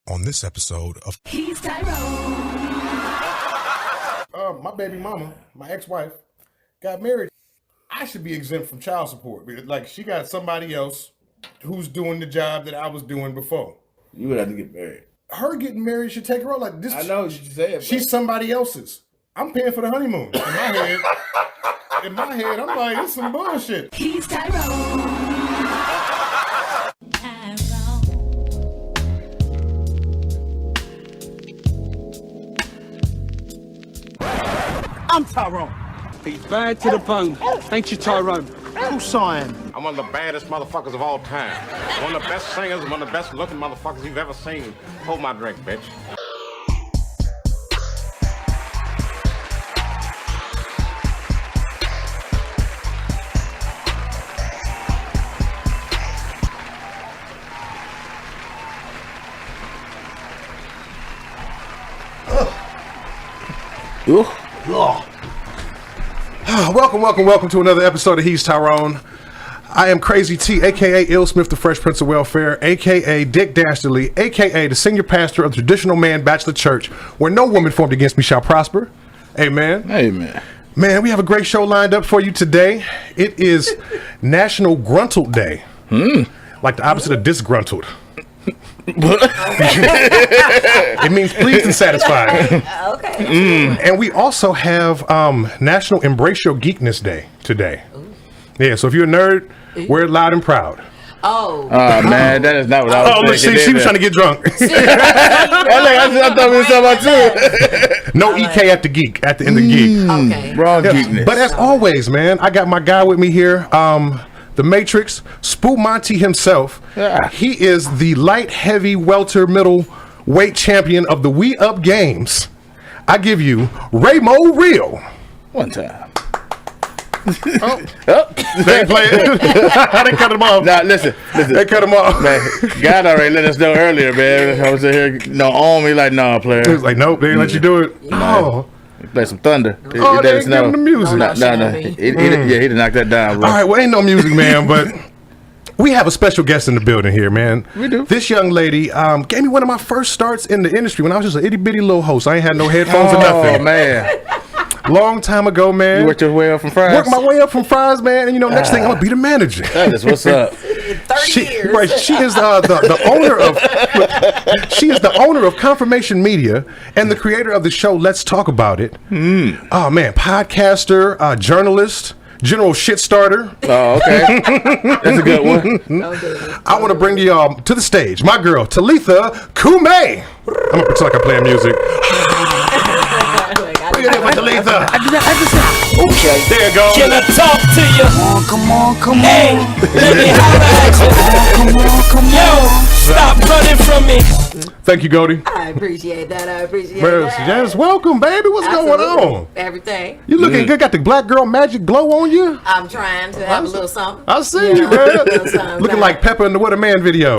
On this episode of He's Tyrone. My baby mama, my ex-wife, got married. I should be exempt from child support. Like, she got somebody else who's doing the job that I was doing before. You would have to get married. Her getting married should take her out like this. I know what you said. She's somebody else's. I'm paying for the honeymoon. In my head, I'm like, it's some bullshit. He's Tyrone. I'm Tyrone. He's bad to the bone. Ain't you, Tyrone? Who's signed? I'm one of the baddest motherfuckers of all time. One of the best singers, one of the best looking motherfuckers you've ever seen. Hold my drink, bitch. Welcome to another episode of He's Tyrone. I am Crazy T, a.k.a. Ill Smith, the Fresh Prince of Welfare, a.k.a. Dick Dastardly, a.k.a. the senior pastor of the Traditional Man Bachelor Church, where no woman formed against me shall prosper. Amen. Amen. Man, we have a great show lined up for you today. It is National Gruntled Day. Like the opposite of disgruntled. It means pleased and satisfied. Okay. And we also have National Embrace Your Geekness Day today. Ooh. Yeah, so if you're a nerd, wear it loud and proud. Oh. Man, that is not what I was thinking. Look, she was trying to get drunk. I thought we were talking about too. No EK at the geek, at the end of geek. Okay. Wrong geekness. But as always, man, I got my guy with me here. The Matrix, Spoo Monty himself. Yeah. He is the light, heavy, welter, middle weight champion of the We Up Games. I give you Raymo Real. One time. They ain't playing. They cut him off. Nah, listen. They cut him off. Man, God already let us know earlier, man. I was in here, on me like, nah, player. He was like, nope, they didn't let you do it. Oh. Play some thunder. They ain't giving the music. No. He did knock that down, bro. All right, well, ain't no music, man, but we have a special guest in the building here, man. We do. This young lady gave me one of my first starts in the industry when I was just an itty-bitty little host. I ain't had no headphones or nothing. Oh, man. Long time ago, man. You worked your way up from Fries? Worked my way up from Fries, man, and next thing, I'm going to be the manager. That is what's up. 30 years. Right, she is the owner of she is the owner of Confirmation Media and the creator of the show Let's Talk About It. Oh man, podcaster, journalist, general shit starter. Oh, okay. That's a good one. I want to bring y'all to the stage, my girl Talitha Kume. I'm gonna pretend like I'm playing music. Bring it in for Talitha. Okay. There you go. Can I talk to you? Come on. Hey, let me holler at you. Come on. Yo, stop running from me. Thank you, Goldie. I appreciate that. Yes, welcome, baby. What's going on? Everything. You looking good? Got the black girl magic glow on you? I'm trying to have a little something. I see you, man. Looking like Pepper in the What a Man video.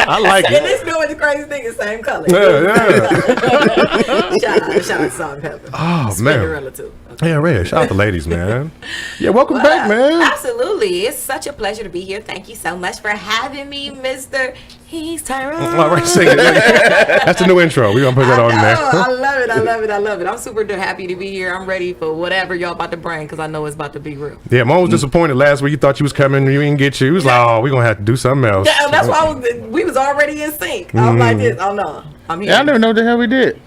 I like And it. this doing the crazy thing is same color. Yeah. Shout out to Salt and Pepper. Oh, Cinderella man. too. Yeah, right. Shout out to ladies, man. Yeah, welcome back, man. Absolutely. It's such a pleasure to be here. Thank you so much for having me, Mr. He's Tyrone. All right, sing it. That's the new intro. We're going to put that on there. I love it. I'm super happy to be here. I'm ready for whatever y'all about to bring because I know it's about to be real. Yeah, Mom was disappointed last week. You thought you was coming. You didn't get you. He was like, oh, we're going to have to do something else. Yeah, that's why we was already in sync. I was like this. Oh, no. I'm here. Yeah, I never know what the hell we did.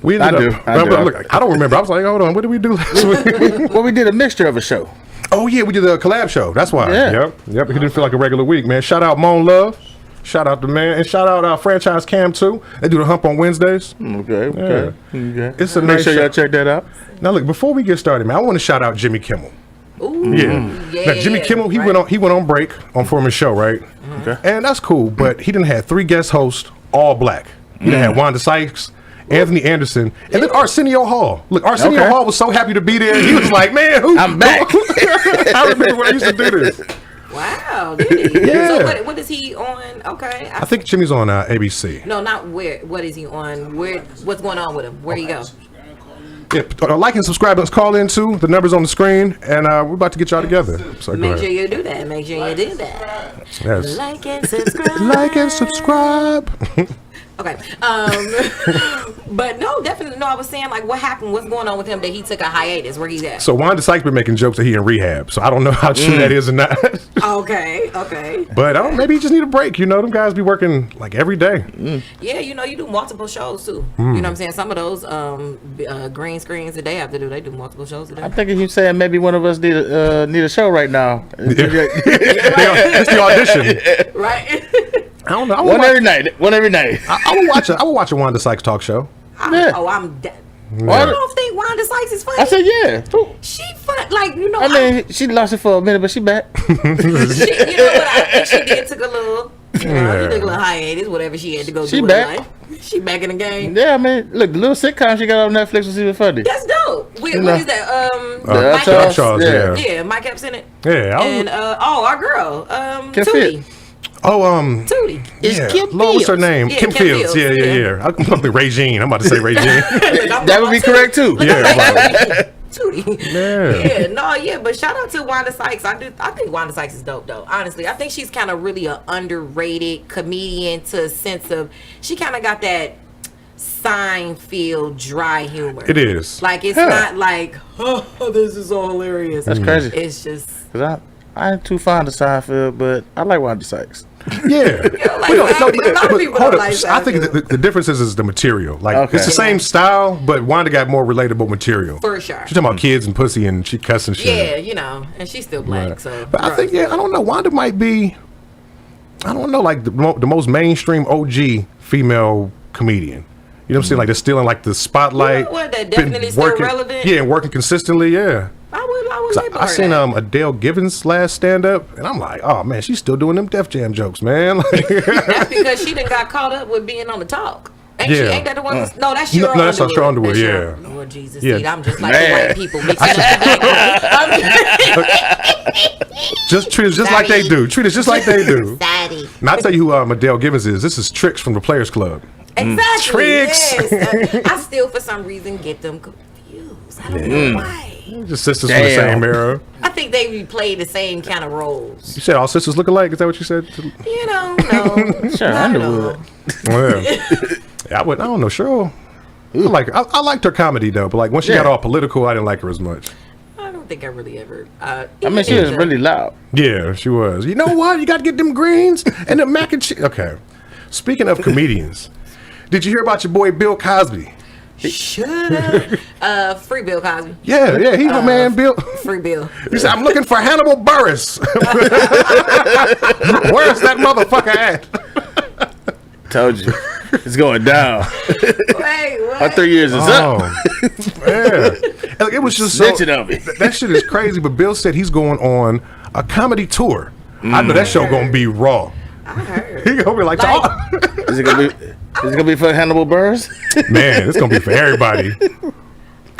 We ended up, look, I don't remember. I was like, hold on. What did we do last week? Well, we did a mixture of a show. Oh, yeah, we did a collab show. That's why. Yeah. Yep. It didn't feel like a regular week, man. Shout out Moan Love. Shout out the man. And shout out Franchise Cam, too. They do the hump on Wednesdays. Okay. It's a Make nice sure show. y'all check that out. Now, look, before we get started, man, I want to shout out Jimmy Kimmel. Ooh. Yeah. Now, Jimmy Kimmel, he went on break on Foreman's show, right? Okay. And that's cool, but he didn't have 3 guest hosts, all black. He didn't have Wanda Sykes, Anthony Anderson, and then Arsenio Hall. Look, Arsenio Hall was so happy to be there. He was like, man, I'm back. I remember when I used to do this. Wow. Did he? Yeah. So what is he on? Okay. I think Jimmy's on ABC. No, not where. What is he on? Where? What's going on with him? Where'd he go? Like and subscribe. Let's call in too. The number's on the screen, and we're about to get y'all together. So Make sure you do that. Make sure you do that. Yes. Like and subscribe. Like and subscribe. Okay. But no, definitely. No, I was saying, like, what happened? What's going on with him that he took a hiatus? Where he's at? So Wanda Sykes been making jokes that he in rehab. So I don't know how true that is or not. Okay. But maybe he just need a break. You know, them guys be working like every day. Yeah, you know, you do multiple shows too. You know what I'm saying? Some of those green screens that they have to do, they do multiple shows a day. I think you saying maybe one of us need a show right now. It's the audition. Right? I don't know. One every night. I will watch a Wanda Sykes talk show. Yeah. I'm dead. Yeah. I don't think Wanda Sykes is funny. I said yeah. She fun, like, you know. I mean, she lost it for a minute, but she back. You know what? I think she did took a little. She took a little hiatus, whatever she had to go She do in back. her life. She back in the game. Yeah, I mean, look, the little sitcom she got on Netflix was even funny. That's dope. What is that? Mike Charles, Epps, yeah. Yeah, Mike Epps in it. Yeah. And our girl, Kim Tootie. Tootie. Tootie. Yeah. Lord, what's her name? Yeah, Kim Kim Fields. Fields, Yeah. yeah. I'm thinking Regine. I'm about to say Regine. That would be correct too. Tootie. Yeah. But shout out to Wanda Sykes. I think Wanda Sykes is dope though. Honestly, I think she's kind of really an underrated comedian to a sense of she kind of got that Seinfeld dry humor. It is. Like it's not like this is so hilarious. That's crazy. It's just Cause I ain't too fond of Seinfeld, but I like Wanda Sykes. Yeah. like, a lot of people hold don't up. like I think Seinfeld. the difference is the material. Like Okay. it's the same style, but Wanda got more relatable material. For sure. She's talking about kids and pussy and she cussing shit. Yeah, you know, and she's still black, Right. so. But I think I don't know. Wanda might be, I don't know, like the most mainstream OG female comedian. You know what I'm saying? Like they're still in like the spotlight. You know what? That been definitely still relevant. Yeah, and working consistently. Yeah. I would label I her seen that. Adele Givens last stand up, and I'm like, oh man, she's still doing them Def Jam jokes, man. That's because she done got caught up with being on the talk. Ain't that the one? No, that's your No, that's Underwood. Cheryl Underwood, That's yeah. Lord Jesus, Yeah. see, I'm just like Man. the white people mixing up. Just treat us just like they do. Treat us just like they do. Daddy. And I'll tell you who Adele Givens is. This is Tricks from the Players Club. Exactly. Tricks. Yes. I still, for some reason, get them confused. I don't know why. Just sisters from the same era. I think they play the same kind of roles. You said all sisters look alike? Is that what you said? You know, no. Sure, not at Underwood. all. Yeah. I don't know, Cheryl. I liked her comedy though, but like when she got all political, I didn't like her as much. I don't think I really ever. I mean, she was really loud. Yeah, she was. You know what? You got to get them greens and the mac and cheese. Okay. Speaking of comedians, did you hear about your boy Bill Cosby? Shut up. Free Bill Cosby. Yeah, he's my man, Bill. Free Bill. He said, "I'm looking for Hannibal Buress." Where's that motherfucker at? Told you, it's going down. Wait, what? Our 3 years is up. Yeah. Like, it was just so, Snitching on me. that shit is crazy. But Bill said he's going on a comedy tour. I know that show gonna be raw. I heard. He gonna be like, Is it gonna be for Hannibal Buress? man, it's gonna be for everybody.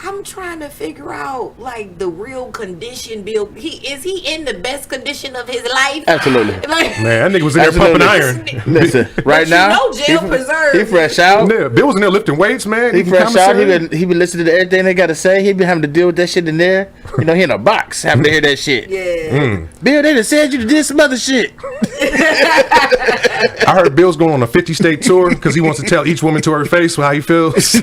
I'm trying to figure out like the real condition. Bill, is he in the best condition of his life? Absolutely. Like, Man, that nigga was in there pumping iron. Listen, right you now, know jail preserved. he fresh out. Yeah, Bill was in there lifting weights, man. He Eating fresh out. commissary. He been listening to everything they gotta say. He been having to deal with that shit in there. You know, he in a box having to hear that shit. Yeah. Bill, they done said you did some other shit. I heard Bill's going on a 50-state tour because he wants to tell each woman to her face how he feels.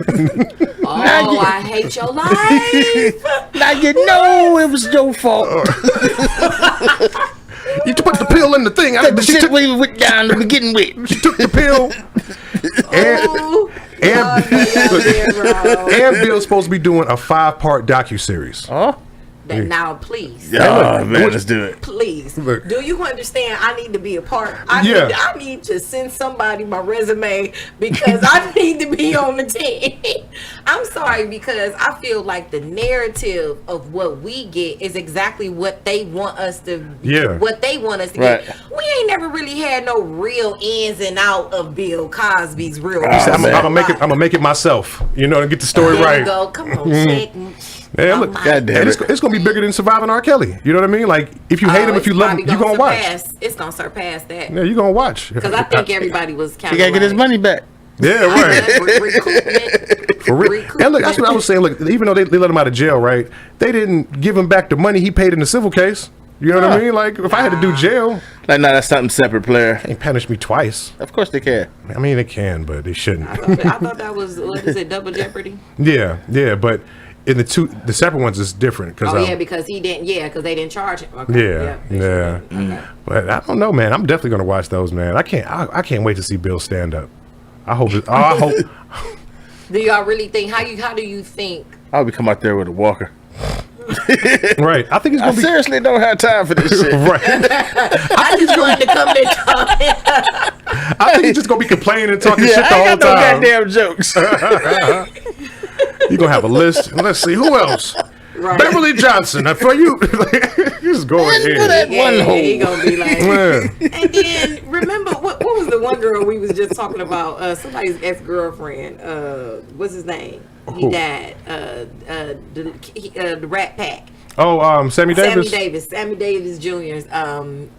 Oh, I hate your life. Now you know it was your fault. You put the pill in the thing. The shit we went down to begin with. She took the pill. Oh, And Bill's supposed to be doing a 5-part docuseries. Oh, now, please. oh man, let's do it. Please. Look. Do you understand? I need to be a part. I need to send somebody my resume because I need to be on the team. I'm sorry because I feel like the narrative of what we get is exactly what they want us to. Yeah. What they want us to Right. get. We ain't never really had no real ins and out of Bill Cosby's real. I'm man. gonna make it myself. You know, to get the story There you right. go. Come on, check. Yeah, look, God damn and it. it's gonna be bigger than Surviving R. Kelly. You know what I mean? Like if you hate him, if you love him, you gonna watch. It's gonna surpass that. Yeah, you gonna watch. Because I think everybody was kind He of gotta get his money back. Yeah, right. recoupment. For real. And look, that's what I was saying. Look, even though they let him out of jail, right? They didn't give him back the money he paid in the civil case. You know what I mean? Like, if I had to do jail, Like, no, that's something separate, player. they punish me twice. Of course they can. I mean, they can, but they shouldn't. I thought that was, what is it, double jeopardy? Yeah, but in the separate ones is different. Cause, Oh, yeah, because he didn't, because they didn't charge him. Okay. Yeah. Okay. But I don't know, man. I'm definitely gonna watch those, man. I can't wait to see Bill stand up. I hope. I hope. Do y'all really think, how do you think? I'll be come out there with a walker. Right. I think he's I gonna be. seriously don't have time for this shit. Right. I just wanted to come there talking. I think he's just gonna be complaining and talking Yeah, shit the I whole ain't got no time. goddamn jokes. You're gonna have a list. Let's see who else. Right. Beverly Johnson. For you, just going in. that one He hole. gonna be like. Man. And then remember what was the one girl we was just talking about? Somebody's ex-girlfriend. What's his name? He Who? died. The Rat Pack. Oh, Sammy Davis. Sammy Davis Jr.'s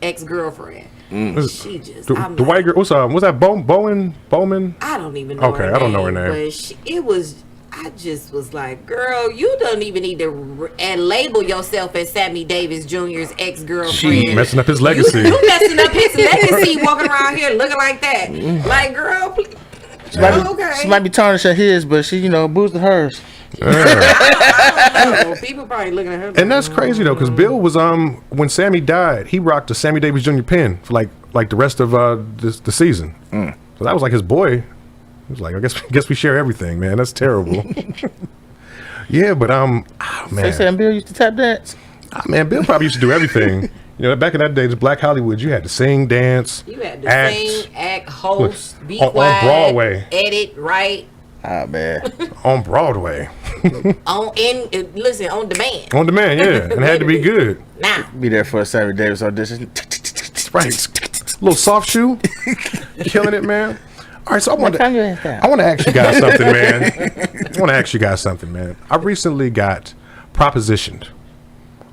ex-girlfriend. She just The white girl. What's that? Bowman. I don't even know. Okay, her I don't know her name, name. But I just was like, girl, you don't even need to label yourself as Sammy Davis Jr.'s ex-girlfriend. She messing up his legacy. You messing up his legacy, walking around here looking like that. Like, girl, please. She might be tarnishing his, but she, boosting hers. I don't know. People probably looking at her. And that's crazy though, because Bill was when Sammy died, he rocked a Sammy Davis Jr. pin for like the rest of the season. So that was like his boy. He was like, I guess we share everything, man. That's terrible. Yeah, but They man, saying Bill used to tap dance. man, Bill probably used to do everything. Back in that day, the Black Hollywood, you had to sing, dance, You had to act. sing, act, host, be on quiet, Broadway. edit, write, Ah, man. On Broadway. on demand. On demand, yeah. And it had to be good. Now, Be there for a Sammy Davis audition. Right. Little soft shoe. Killing it, man. All right, so I want to ask you guys something, man. I recently got propositioned,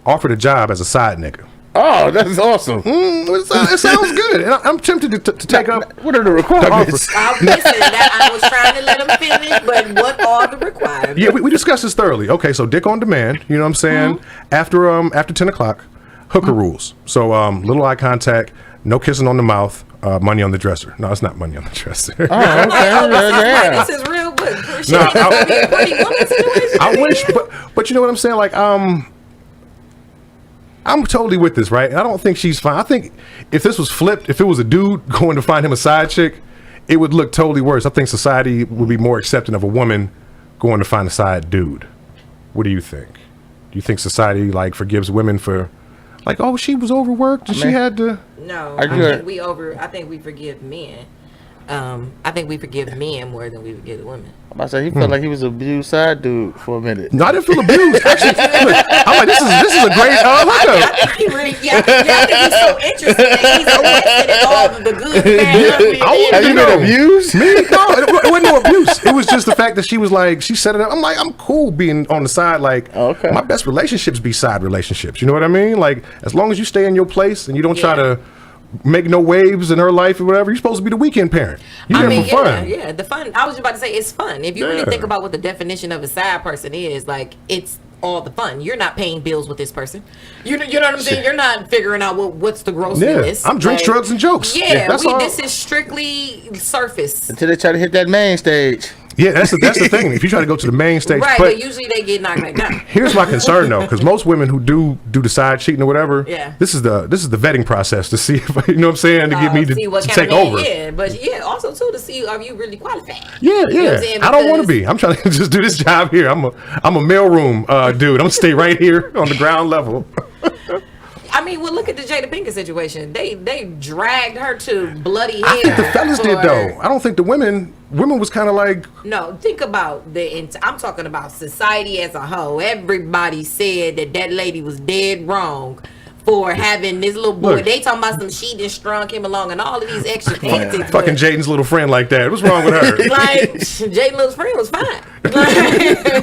offered a job as a side nigga. Oh, that's awesome. It sounds good. And I'm tempted to take up. What are the requirements? I was trying to let him finish, but what are the requirements? Yeah, we discussed this thoroughly. Okay, so dick on demand. You know what I'm saying? After 10 o'clock, hooker rules. So little eye contact, no kissing on the mouth, money on the dresser. No, it's not money on the dresser. Oh, okay. This is real good. No, I wish, but you know what I'm saying? Like, I'm totally with this, right? And I don't think she's fine. I think if this was flipped, if it was a dude going to find him a side chick, it would look totally worse. I think society would be more accepting of a woman going to find a side dude. What do you think? Do you think society forgives women for oh, she was overworked and she had to? No, I think we forgive men. I think we forgive men more than we forgive women. I'm about to say he felt like he was an abused side dude for a minute. No, I didn't feel abused. Actually, look, I'm like, this is a great hookup. I think he really, I think he's so interested that he's invested in all of the good, bad, Have you been abused? Me? No, it wasn't no abuse. It was just the fact that she was she set it up. I'm like, I'm cool being on the side. Okay. My best relationships be side relationships. You know what I mean? As long as you stay in your place and you don't try to make no waves in her life or whatever, you're supposed to be the weekend parent. You're there for fun. Yeah, the fun. I was just about to say it's fun. If you really think about what the definition of a side person is, it's all the fun. You're not paying bills with this person. You know what I'm saying? You're not figuring out what's the grocery list. I'm drinks, drugs, and jokes. Yeah, that's all. This is strictly surface. Until they try to hit that main stage. Yeah, that's the thing. If you try to go to the main stage, Right, but usually they get knocked back down. Here's my concern though, because most women who do the side cheating or whatever, this is the vetting process to see if you know what I'm saying, to get me to take over. Yeah, but also too to see are you really qualified. Yeah. You know what I'm saying? I don't want to be. I'm trying to just do this job here. I'm a mailroom dude. I'm gonna stay right here on the ground level. I mean, well, look at the Jada Pinkett situation. They dragged her to bloody hell. I think the fellas did though. I don't think the women was kind of No, think about I'm talking about society as a whole. Everybody said that lady was dead wrong for having this little boy. They talking about she done strung him along and all of these extra antics. Fucking Jaden's little friend like that. What's wrong with her? Jaden's little friend was fine.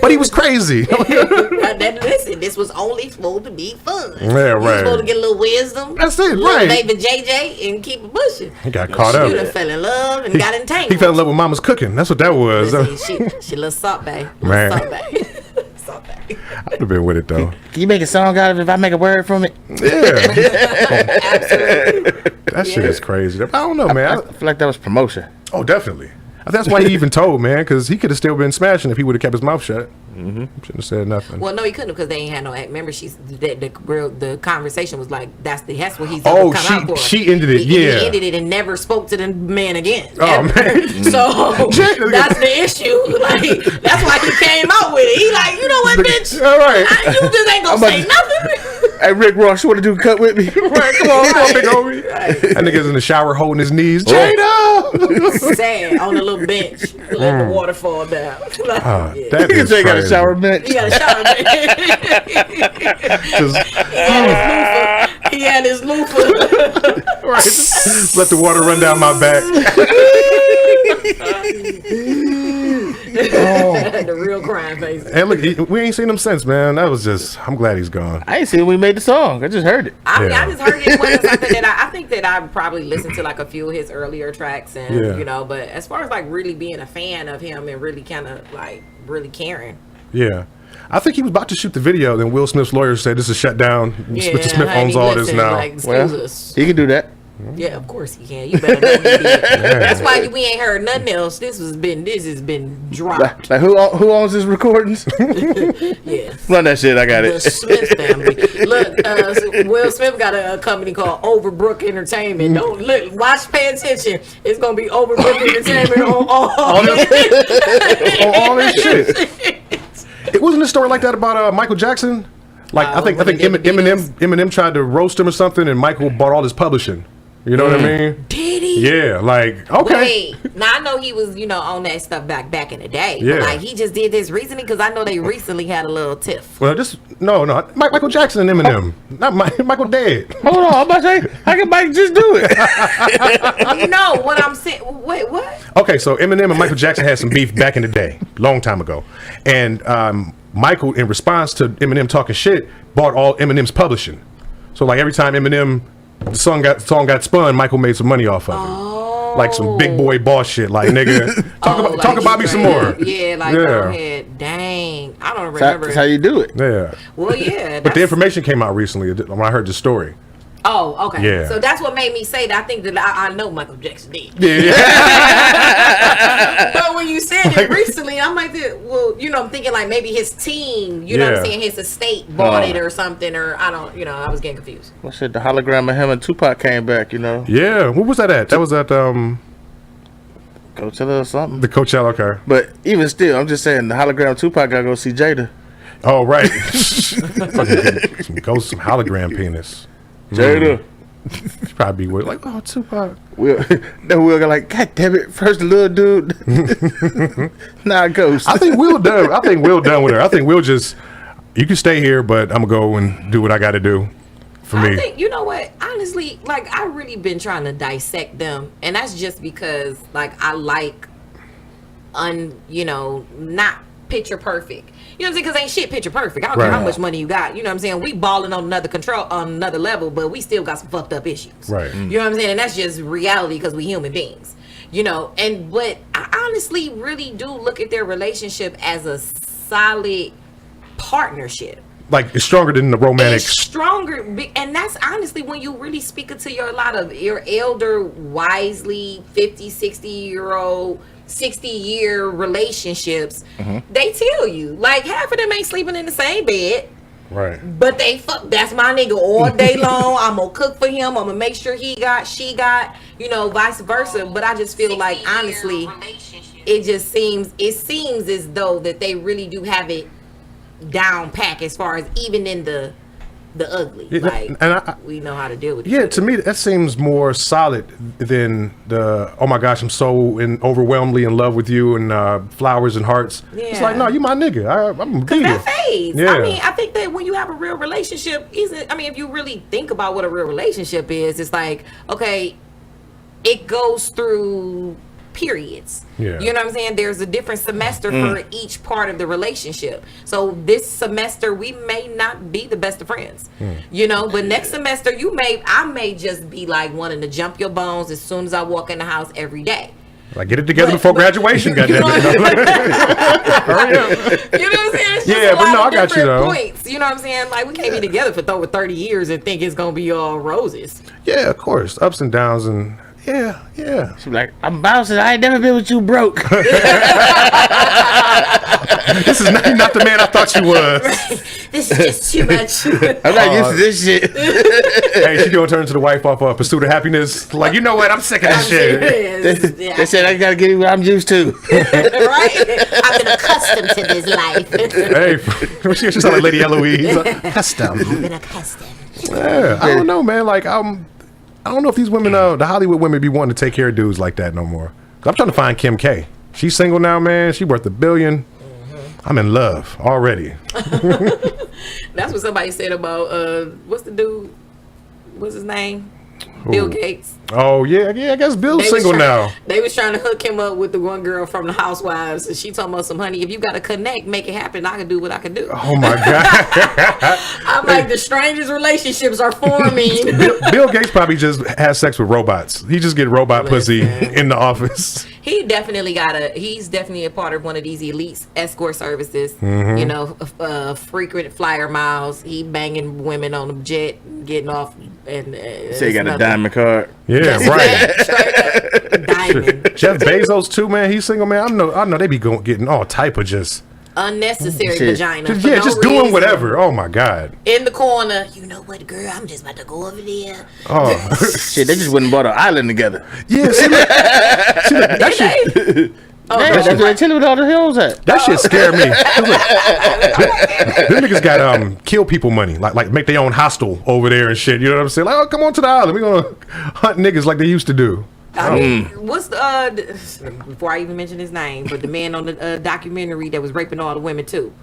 But he was crazy. Listen, this was only supposed to be fun. Yeah, You was right. supposed to get a little wisdom. That's it, little right. baby JJ and keep it pushing. He got caught up. She done fell in love and got entangled. He fell in love with mama's cooking. That's what that was. Listen, she little salt bae. Man. Salt bae. Salt bae. I'd have been with it though. Can you make a song out of it if I make a word from it? Yeah. Absolutely. That shit is crazy. I don't know, I man. feel like that was promotion. Oh, definitely. I think that's why he even told, man, because he could have still been smashing if he would have kept his mouth shut. Mm-hmm. Shouldn't have said nothing. Well, no, he couldn't because they ain't had no act. Remember, the conversation was like that's what he's Oh, come out for. she ended it. He Yeah. ended it and never spoke to the man again. Oh, ever. man. So that's the issue. Like that's why he came out with it. He like, you know what, bitch? All right. You just ain't gonna say nothing. Hey, Rick Ross, you want to do a cut with me? Right, come on, big homie. That nigga's in the shower holding his knees. Jada! Sad on a little bench, letting the water fall down. Like, yeah. That is They got a crazy. shower bench. He got a shower bench. He had his loofah. Right. Just let the water run down my back. The real crying face. And look, we ain't seen him since, man. That was just, I'm glad he's gone. I ain't seen when we made the song. I just heard it. I mean, Yeah. I just heard it was something that I think that I probably listened to like a few of his earlier tracks and Yeah. you know, but as far as like really being a fan of him and really kind of like really caring. Yeah. I think he was about to shoot the video, then Will Smith's lawyer said this is shut down. Mr. Smith honey, owns all this listen, now. Like, excuse Well, us. he can do that. Yeah, of course he can. You better know he did. That's why we ain't heard nothing else. This has been dropped. Like who owns his recordings? Yeah. Run that shit. I got The it. Smith family. Look, so Will Smith got a company called Overbrook Entertainment. Don't look, watch, pay attention. It's gonna be Overbrook Entertainment on all On all this shit. It wasn't a story like that about Michael Jackson. Like I think when he did the Eminem tried to roast him or something, and Michael bought all his publishing. You know what I mean? Did he? Yeah, like okay. Wait, now I know he was, on that stuff back in the day. Yeah. But like he just did this recently because I know they recently had a little tiff. Well, just no, Michael Jackson and Eminem, not Michael dead. Hold on, I'm about to say, how can Mike just do it? No, what I'm saying. Wait, what? Okay, so Eminem and Michael Jackson had some beef back in the day, long time ago, and Michael, in response to Eminem talking shit, bought all Eminem's publishing. So like every time the song got spun, Michael made some money off of it. Like some big boy boss shit. Like nigga, talk about me some more. Yeah, like go ahead. Dang, I don't remember. That's how you do it. Yeah. Well, yeah. But the information came out recently when I heard the story. Oh, okay. Yeah. So that's what made me say that. I think that I know Michael Jackson did. Yeah. But when you said it recently, I'm like, well, I'm thinking like maybe his team, you know what I'm saying, his estate bought it or something, or I don't, I was getting confused. Well, shit, the hologram of him and Tupac came back, Yeah. What was that at? That was at Coachella or something. the Coachella. Okay. But even still, I'm just saying, the hologram of Tupac gotta go see Jada. Oh right. Fucking some ghost, some hologram penis. Jada. She'd probably be with like, oh Tupac. Then we'll go like, God damn it! First the little dude, now ghost. I think Will done with her. I think Will just, you can stay here, but I'm gonna go and do what I got to do for me. I think, you know what, honestly, like I really been trying to dissect them, and that's just because like I like not picture perfect. You know what I'm saying? Because ain't shit picture perfect. I don't care how much money you got. You know what I'm saying? We balling on another level, but we still got some fucked up issues. Right. You know what I'm saying? And that's just reality because we human beings. But I honestly really do look at their relationship as a solid partnership. Like it's stronger than the romantic. It's stronger, and that's honestly when you really speak to your elder, wisely 50, 60-year relationships. They tell you like half of them ain't sleeping in the same bed. Right. But they fuck. That's my nigga all day long. I'm gonna cook for him. I'm gonna make sure she got, vice versa. But I just feel like honestly, it seems as though that they really do have it down pack as far as even in the ugly. Yeah, like and we know how to deal with it. Yeah, to me that seems more solid than the oh my gosh, I'm so overwhelmingly in love with you and flowers and hearts. Yeah. It's like no, you my nigga. I'm Cause that fades. Yeah. I mean, I think that when you have a real relationship, if you really think about what a real relationship is, it's like, okay, it goes through periods. Yeah. You know what I'm saying? There's a different semester for each part of the relationship. So this semester we may not be the best of friends. You know, but next semester I may just be like wanting to jump your bones as soon as I walk in the house every day. Like, get it together before graduation, goddamn it. Hurry up. You know what I'm saying? It's just Yeah, a but lot no, of I got you, different though. Points. You know what I'm saying? Like, we can't be together for over 30 years and think it's gonna be all roses. Yeah, of course. Ups and downs and yeah. She's like, I'm bouncing. I ain't never been with you broke. This is not the man I thought you was. This is just too much. I'm not used to this shit. Hey, she gonna turn to the wife off Pursuit of Happiness. Like, you know what? I'm sick of this shit. They said I gotta get what I'm used to. Right? I've been accustomed to this life. Hey, she sound like Lady Eloise. Custom. I've been accustomed. Yeah, I don't know, man. Like, I don't know if these women, the Hollywood women, be wanting to take care of dudes like that no more. I'm trying to find Kim K. She's single now, man. She worth $1 billion. I'm in love already. That's what somebody said about what's the dude? What's his name? Bill Gates. Oh yeah. I guess Bill's single now. They was trying to hook him up with the one girl from the Housewives, and she told me some honey. If you got to connect, make it happen. I can do what I can do. Oh my god. I'm like, the strangest relationships are forming. Bill Gates probably just has sex with robots. He just get robot pussy in the office. He's definitely a part of one of these elite escort services. Mm-hmm. You know, frequent flyer miles. He banging women on the jet, getting off, and So you got a diamond card. Yeah, right. Diamond. Jeff Bezos too, man. He's single, man. I know they be getting all type of just Unnecessary Shit. vagina. just, for yeah, no just doing reason. whatever. Oh my god. In the corner. You know what, girl? I'm just about to go over there. Oh Shit, they just went and bought an island together. yeah. See, that shit. Yeah, that's where Chile with all the hills at. That shit scared me. Them niggas got kill people money, like make their own hostel over there and shit. You know what I'm saying? Like, oh, come on to the island. We gonna hunt niggas like they used to do. I mean, what's the before I even mention his name, but the man on the documentary that was raping all the women too,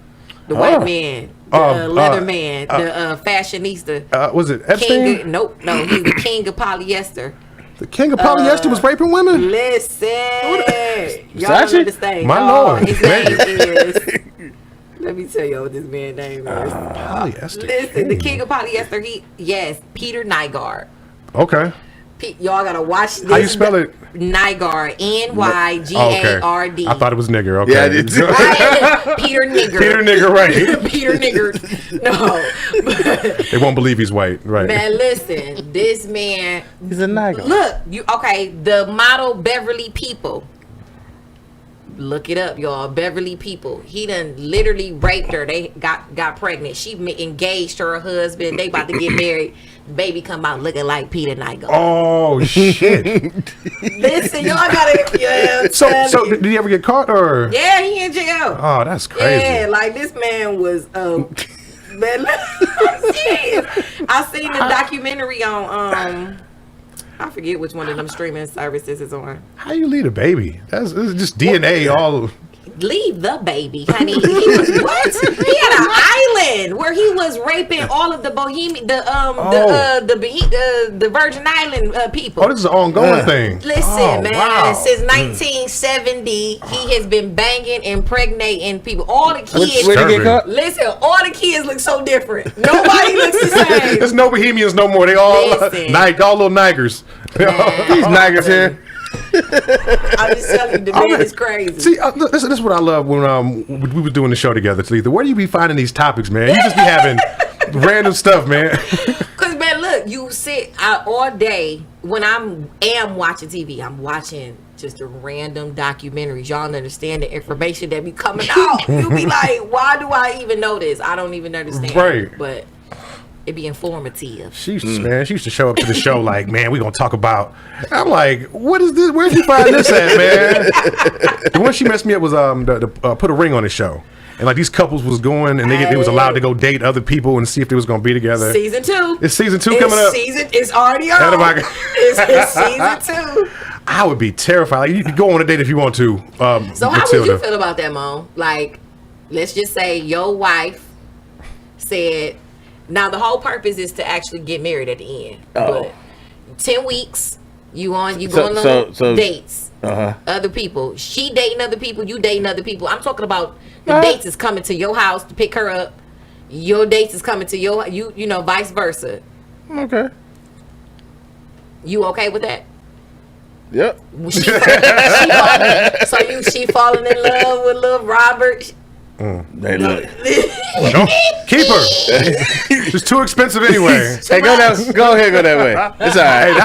the white man, the leather man, the fashionista. Was it Epstein? No, he's the king of polyester. The king of polyester was raping women. Listen, y'all Versace? don't understand. My y'all. lord. His name is. Let me tell you what this man's name is. Polyester. Listen, the king of polyester. Peter Nygaard. Okay. Y'all gotta watch this. How you spell it? Nygaard, Nygard. I thought it was nigger. Okay. Yeah, I did too. Right? Peter Nigger. Peter nigger, right? Peter Nigger. No. They won't believe he's white, right? Man, listen, this man. He's a nigga. Look, the model Beverly People. Look it up, y'all. Beverly People. He done literally raped her. They got pregnant. She engaged her husband. They about to get married. Baby come out looking like Peter Nygaard. Oh shit! Listen, y'all gotta. Yeah, So did he ever get caught or? yeah, he in jail. Oh, that's crazy. Yeah, like this man was. Man, I'm serious. I seen the documentary on. I forget which one of them streaming services is on. How you lead a baby? That's just DNA all. Leave the baby, honey. He was what? He had an island where he was raping all of the Bohemian, the Virgin Island people. Oh, this is an ongoing thing. Listen, man. Wow. Since 1970, he has been banging, impregnating people. All the kids. Where did he get caught? Listen, all the kids look so different. Nobody looks the same. There's no Bohemians no more. They all Listen. all little niggers. These niggers here. I'm just telling you, the man is crazy. See, this is what I love when we were doing the show together, Talitha. Where do you be finding these topics, man? You just be having random stuff, man. Cause man, look, you sit out all day when am watching TV. I'm watching just the random documentaries. Y'all don't understand the information that be coming out. You be like, why do I even know this? I don't even understand. Right. But it be informative. She used to show up to the show like, man, we gonna talk about. I'm like, what is this? Where'd you find this at, man? The one she messed me up was put a ring on the show. And like these couples was going and they was allowed to go date other people and see if they was gonna be together. Season 2. It's season 2 coming up. It's already on. It's season 2. I would be terrified. Like, you could go on a date if you want to. So how would you feel about that, Mom? Like, let's just say your wife said, now the whole purpose is to actually get married at the end. Oh. But 10 weeks, you going on dates. other people. She dating other people. You dating other people. I'm talking about the dates is coming to your house to pick her up. Your dates is coming to your you know, vice versa. Okay. You okay with that? Yep. She falling in love with little Robert. Hey, look. No, keep her. It's too expensive anyway. Hey, go ahead, go that way. It's all right.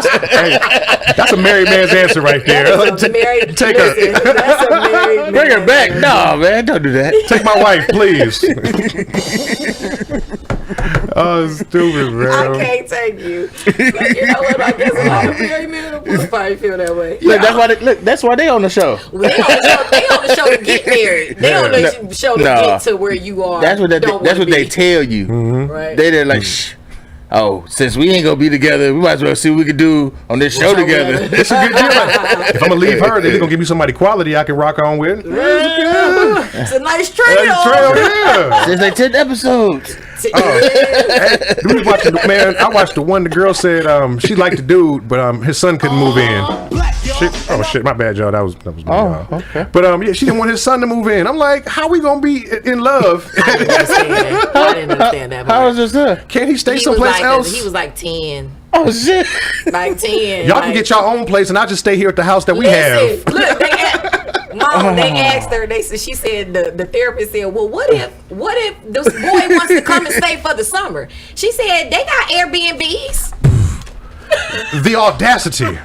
That's a married man's answer right there. Take her. That's a married Bring her man. back. No, man, don't do that. Take my wife, please. Oh, stupid, bro. I can't take you. Like, you know what? I guess a lot of married men will probably feel that way. Look, that's why they on the show. They on the show to get married. They on the show to get to where you are. That's what they tell you. Right. They're like, shh. Oh, since we ain't gonna be together, we might as well see what we can do on this show together. It's a good deal. If I'm gonna leave her, then he's gonna give me somebody quality I can rock on with. It's a nice trail. Yeah. There's like 10 episodes. Hey, we was watching, man. I watched the one. The girl said she liked the dude, but his son couldn't move in. Shit, my bad, y'all. That was me. Y'all. Okay. But yeah, she didn't want his son to move in. I'm like, how we gonna be in love? I didn't understand that. How is this? Can't he stay someplace else? He was like 10. Oh shit! Like 10. Y'all can get your own place, and I just stay here at the house that we have. Look, they asked her. She said the therapist said, "Well, what if this boy wants to come and stay for the summer?" She said they got Airbnbs. The audacity,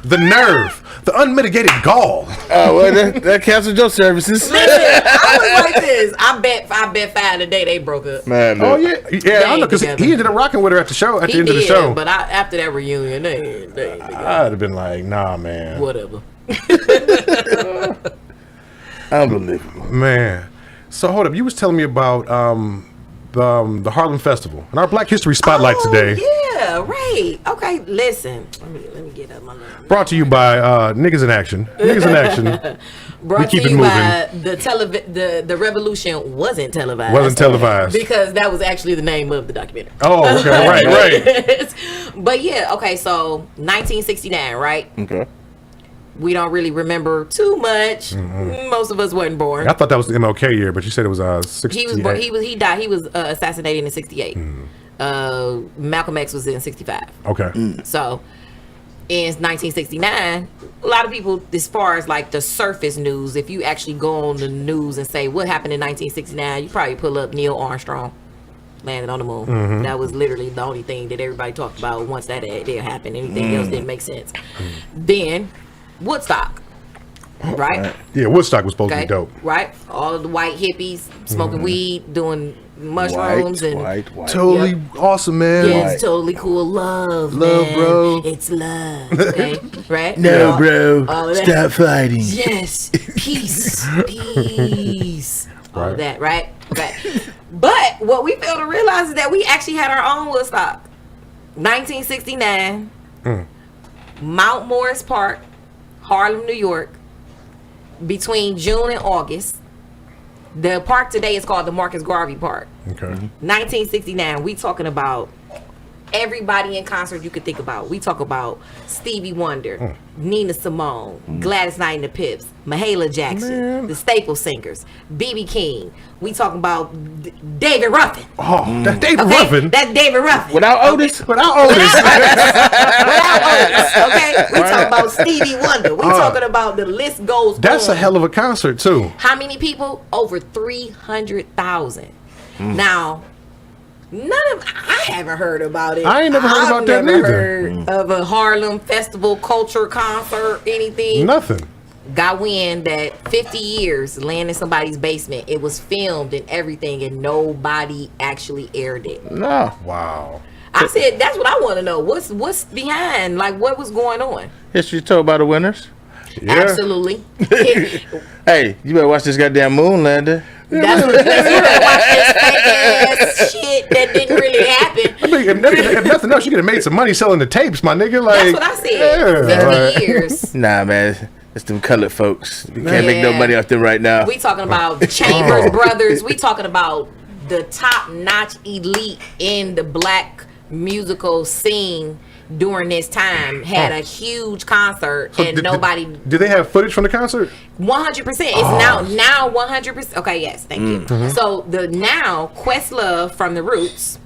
the nerve, the unmitigated gall. Oh, well, that canceled your services. Listen, I was like this. I bet 5 a day they broke up. Man, Oh yeah, I know because he together. ended up rocking with her at the show. At the He end of the did, show, but after that reunion, they ain't together. I'd have been like, nah, man. Whatever. unbelievable. Man. So hold up, you was telling me about the Harlem Festival and our Black History Spotlight today. Yeah, right. Okay, listen. Let me get up my number. Brought to you by Niggas in Action. Niggas in Action. Brought keep to it you moving. by the revolution wasn't televised. Wasn't televised. because that was actually the name of the documentary. Oh, okay, right. But yeah, okay. So 1969, right? Okay. We don't really remember too much. Most of us wasn't born. I thought that was the MLK year, but you said it was 68. He was born. He died. He was assassinated in 68. Malcolm X was in 65. Okay. So in 1969, a lot of people, as far as like the surface news, if you actually go on the news and say what happened in 1969, you probably pull up Neil Armstrong landed on the moon. That was literally the only thing that everybody talked about once that did happen. Anything else didn't make sense. Then Woodstock, right? Yeah, Woodstock was supposed to Okay, be dope. right? All of the white hippies smoking weed, doing mushrooms, and white. Totally awesome, man. yeah, it's totally cool. Love, man. bro. It's love. Okay, right? No, bro. all of that. Stop fighting. Yes, peace, peace. All Right. of that, right? Okay. But what we fail to realize is that we actually had our own Woodstock. 1969, Mount Morris Park, Harlem, New York, between June and August. The park today is called the Marcus Garvey Park. Okay. 1969, we talking about everybody in concert you could think about. We talk about Stevie Wonder, Nina Simone, Gladys Knight and the Pips, Mahalia Jackson, the Staple Singers, B.B. King. We talking about David Ruffin. Oh, that David Okay? Ruffin. That's David Ruffin. Without Otis? Without Otis. Without Otis, okay? We talking about Stevie Wonder. We talking about the list goes That's on. a hell of a concert too. How many people? Over 300,000. Now, I haven't heard about it. I ain't never heard about that never neither. heard of a Harlem Festival culture concert, anything. Nothing. Got wind that 50 years laying in somebody's basement. It was filmed and everything, and nobody actually aired it. No. Wow. I said, that's what I want to know. What's behind? Like, what was going on? History told by the winners. Yeah. Absolutely. Hey, you better watch this goddamn Moonlander. That's what you better watch this fake ass shit that didn't really happen. I mean, if nothing else, you could have made some money selling the tapes, my nigga. Like, That's what I said. yeah. 50 years. Nah, man. It's them colored folks. You can't make no Yeah. money off them right now. We talking about Chambers Brothers. We talking about the top-notch elite in the black musical scene during this time had a huge concert So and nobody. Did they have footage from the concert? 100%. It's now 100%. Okay, yes, thank you. So the now Questlove from the Roots,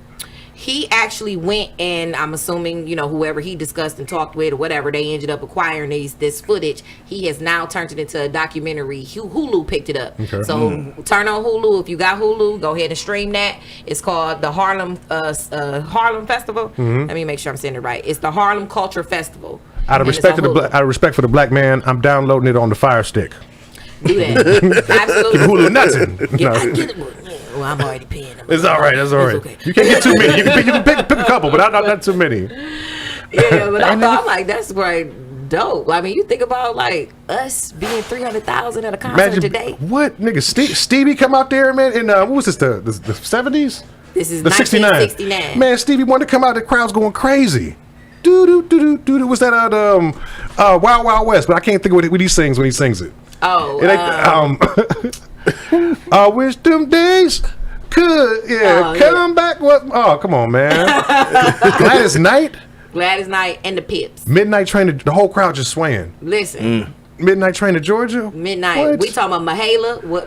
he actually went and I'm assuming, you know, whoever he discussed and talked with or whatever, they ended up acquiring this footage. He has now turned it into a documentary. Hulu picked it up. Okay. So turn on Hulu. If you got Hulu, go ahead and stream that. It's called the Harlem Festival. Let me make sure I'm saying it right. It's the Harlem Culture Festival. Out of And it's respect on for Hulu. out of respect for the black man, I'm downloading it on the Fire Stick. Do that. Absolutely. Hulu nothing. Yeah, No. I get it. Well, I'm already paying them. It's all right. That's all right. It's okay. You can't get too many. You can pick a couple, but not too many. Yeah, but I'm like, that's right. Dope. I mean, you think about like us being 300,000 at a concert today. What nigga? Stevie come out there, man. In what was this? The 70s? This is The 69. 1969. Man, Stevie wanted to come out. The crowd's going crazy. Do do do do do. What's that? Wild Wild West. But I can't think of what he sings when he sings it. Oh, It ain't, I wish them days could come back. What? Oh, come on, man. Gladys Knight, Gladys Knight and the Pips. Midnight Train. The whole crowd just swaying. Listen, Midnight Train to Georgia. Midnight. What? We talking about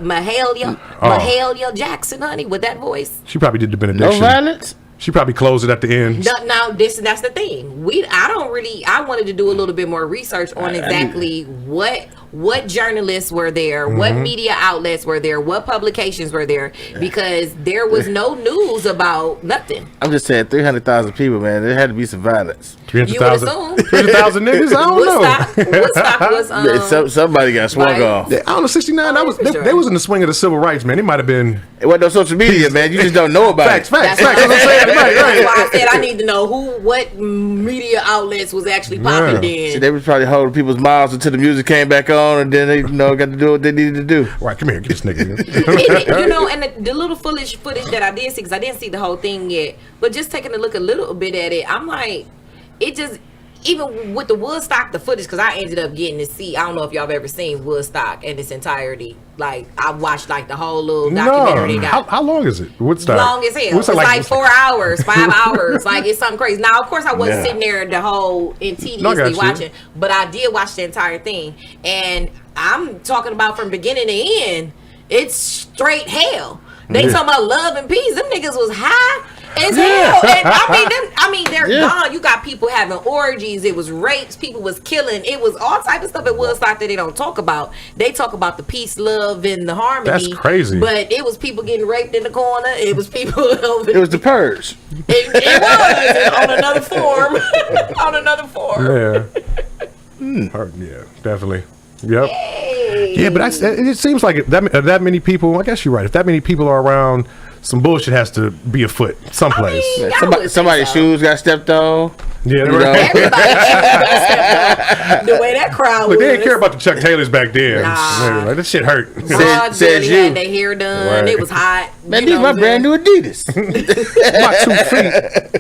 Mahalia Jackson, honey, with that voice. She probably did the No benediction. violence. She probably closed it at the end. Now, that's the thing. I wanted to do a little bit more research on exactly what journalists were there, what media outlets were there, what publications were there, because there was no news about nothing. I'm just saying, 300,000 people, man. There had to be some violence. 300,000 assume. 300,000 niggas? I don't know. Woodstock was Somebody got swung right. off. I don't know, 69, Oh, for they sure. was in the swing of the civil rights, man. It might have been... It wasn't no social media, man. You just don't know about Facts. it. That's what I'm saying. Right. That's why I said I need to know what media outlets was actually popping See, then. they was probably holding people's mouths until the music came back on, and then they, got to do what they needed to do. Right, come here, get this nigga. And the little footage that I did see, because I didn't see the whole thing yet, but just taking a look a little bit at it, I'm like, it just, even with the Woodstock, the footage, because I ended up getting to see, I don't know if y'all have ever seen Woodstock in its entirety. Like, I watched like the whole little documentary they got. How long is it? Woodstock? Long as hell. Woodstock, It's like 4 hours, 5 hours. Like, it's something crazy. Now, of course, I wasn't Yeah. sitting there the whole No, I tediously got you. watching, but I did watch the entire thing. And I'm talking about from beginning to end, it's straight hell. They talking about love and peace. Them niggas was high as hell. And they're gone. You got people having orgies. It was rapes. People was killing. It was all type of stuff at Woodstock that they don't talk about. They talk about the peace, love, and the harmony. That's crazy. But it was people getting raped in the corner. It was people over. It was the purge. It was on another form. On another form. Yeah. Yeah, definitely. Yep. Yeah, but it seems like that many people, I guess you're right. If that many people are around, some bullshit has to be afoot someplace. I would say Somebody's so. shoes got stepped on. Yeah, You know? right. Everybody the way that crowd Look, was. they didn't care about the Chuck Taylors back then. Nah. Like, this shit hurt. Broad Says Billy you. had their hair done. Right. It was hot. Man, You these know my what I'm brand saying? new Adidas. My 2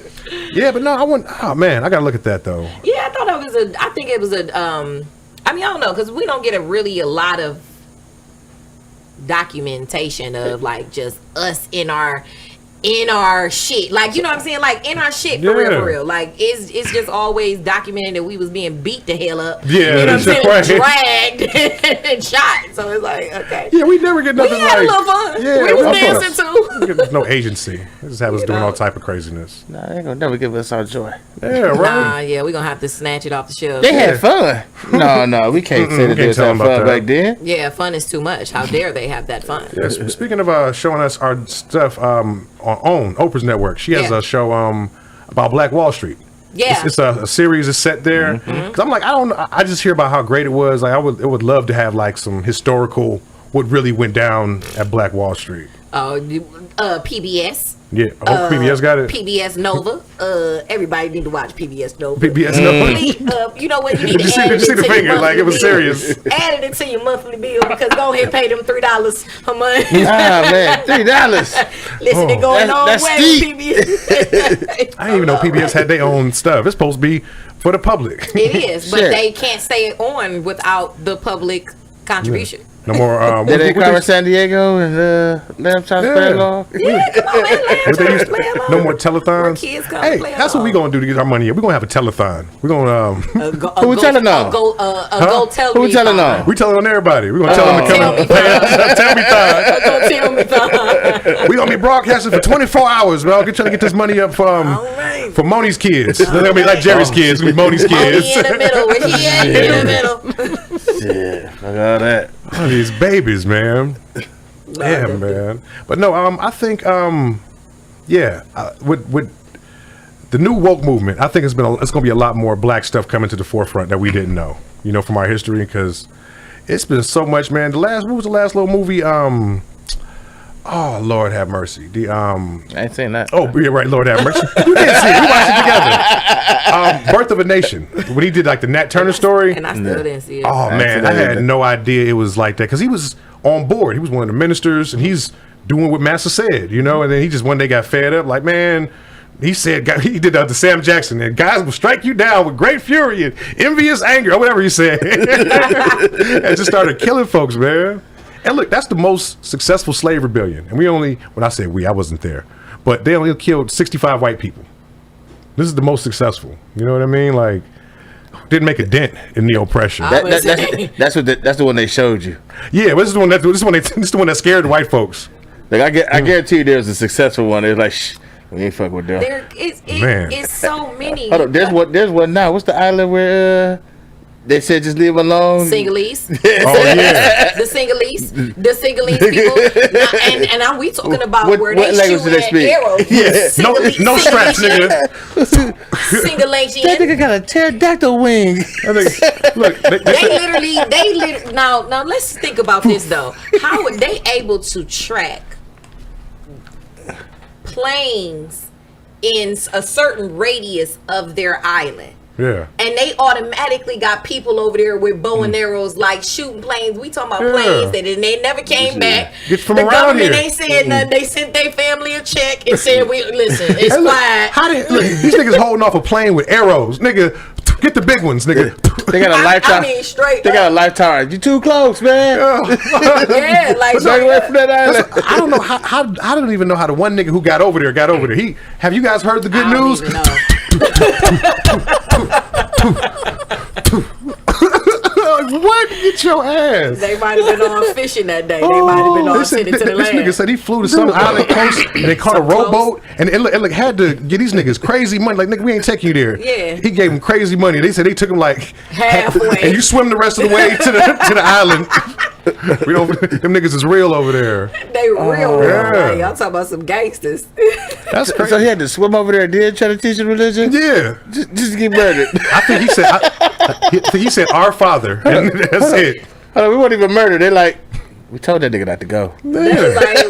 feet. Yeah, but no, I want. Oh man, I gotta look at that though. Yeah, I thought it was I think it was I don't know, because we don't get a lot of documentation of like just us in our shit, like, you know what I'm saying, like in our shit for Yeah. real. Like it's just always documented that we was being beat the hell up. Yeah, you know what I'm saying, that's dragged and shot. So it's like, okay, Yeah, we never get we nothing had like. a little fun. Yeah, we was of course. dancing too. There's no agency. They just have us doing all type of craziness. Nah, they ain't gonna never give us our joy. Yeah, right. Nah, yeah, we gonna have to snatch it off the shelf. They had fun. No, we can't say that can't they was tell having them about fun that. back then. Yeah, fun is too much. How dare they have that fun? Yes. Speaking of showing us our stuff on Oprah's network, she has Yeah. a show about Black Wall Street. Yeah. It's a series is set there. Cause I'm like, I don't know. I just hear about how great it was. Like I would love to have like some historical what really went down at Black Wall Street. PBS. Yeah. Oh, PBS got it. PBS Nova. Everybody need to watch PBS Nova. PBS Nova. Please, you know what? You need Did you to see- add did you see it the to your finger? Like, monthly it was bill. serious. Add it into your monthly bill, because go ahead and pay them $3 a month. Ah, man, $3. Listen, it going on That's way steep. with PBS. I didn't even know PBS had their own stuff. It's supposed to be for the public. It is, but Shit. they can't stay on without the public contribution. No more. Did they cover San Diego and Lamb Chops play along? Yeah, come on, man. What they used Play along. no more telethons. Where kids come Hey, play that's what we along. gonna do to get our money. We're gonna have a telethon. We're gonna Who we telling on? Go tell Who me. we telling on? we telling on everybody. We're gonna tell them to come and pay us. Tell me thon. Go tell me. Thon. We gonna be broadcasting for 24 hours, bro. Trying to get this money up right. for Moni's kids. They're gonna be like Jerry's kids. It's gonna be Moni's kids. He in the middle. Where he at? In the middle. Yeah, fuck all that. Oh, these babies, man. Yeah, man. But no, I think, with the new woke movement, I think it's going to be a lot more black stuff coming to the forefront that we didn't know, from our history, because it's been so much, man. What was the last little movie? Oh, Lord have mercy. I ain't saying that. Oh, yeah, right. Lord have mercy. You didn't see it. We watched it together. Birth of a Nation. When he did like the Nat Turner story. And I still didn't see it. Oh man, I had no idea it was like that because he was on board. He was one of the ministers, and he's doing what Massa said, And then he just one day got fed up. Like, man, he said he did the Sam Jackson, and guys will strike you down with great fury and envious anger, or whatever he said, and just started killing folks, man. And look, that's the most successful slave rebellion. And when I say we, I wasn't there, but they only killed 65 white people. This is the most successful. You know what I mean? Like, didn't make a dent in the oppression. That's the one they showed you. Yeah, but this is the one that scared the white folks. Like I guarantee you, there's a successful one. It's like, shh, we ain't fuck with them. Man. It's so many. Hold on, there's one now. What's the island where they said just leave alone? Singalese. Oh yeah, The Singalese people. Now we talking about What where they language do shoot they at speak? arrows. yeah. No straps, nigga. Singalese. That nigga got a pterodactyl wing. Look, They literally now let's think about this though. How were they able to track planes in a certain radius of their island? yeah. And they automatically got people over there with bow and arrows, like shooting planes. We talking about planes that they never came back. Get from the around government here. ain't said nothing. They sent their family a check and said, "We listen, it's Hey, look, quiet." look, these niggas holding off a plane with arrows, nigga. Get the big ones, nigga. They got a lifetime. I mean, straight. They got a lifetime. You too close, man. Yeah, like Stay away from that island. I don't know how I don't even know how the one nigga who got over there. Have you guys heard the good I don't news? even know. What? Get your ass. They might have been on fishing that day. They might have been on sitting to the This nigga land. said he flew to some island coast and they caught a Some coast. rowboat and it had to get these niggas crazy money. Like, nigga, we ain't taking you there. Yeah. He gave them crazy money. They said they took him like Halfway. and you swim the rest of the way to the island. Them niggas is real over there. They real. yeah. Like, y'all talking about some gangsters. That's crazy. So he had to swim over there and did try to teach him religion? Yeah. Just to get murdered. I think he said our Father. And that's it. Hold on, we weren't even murdered. They're like, we told that nigga not to go. They was like, we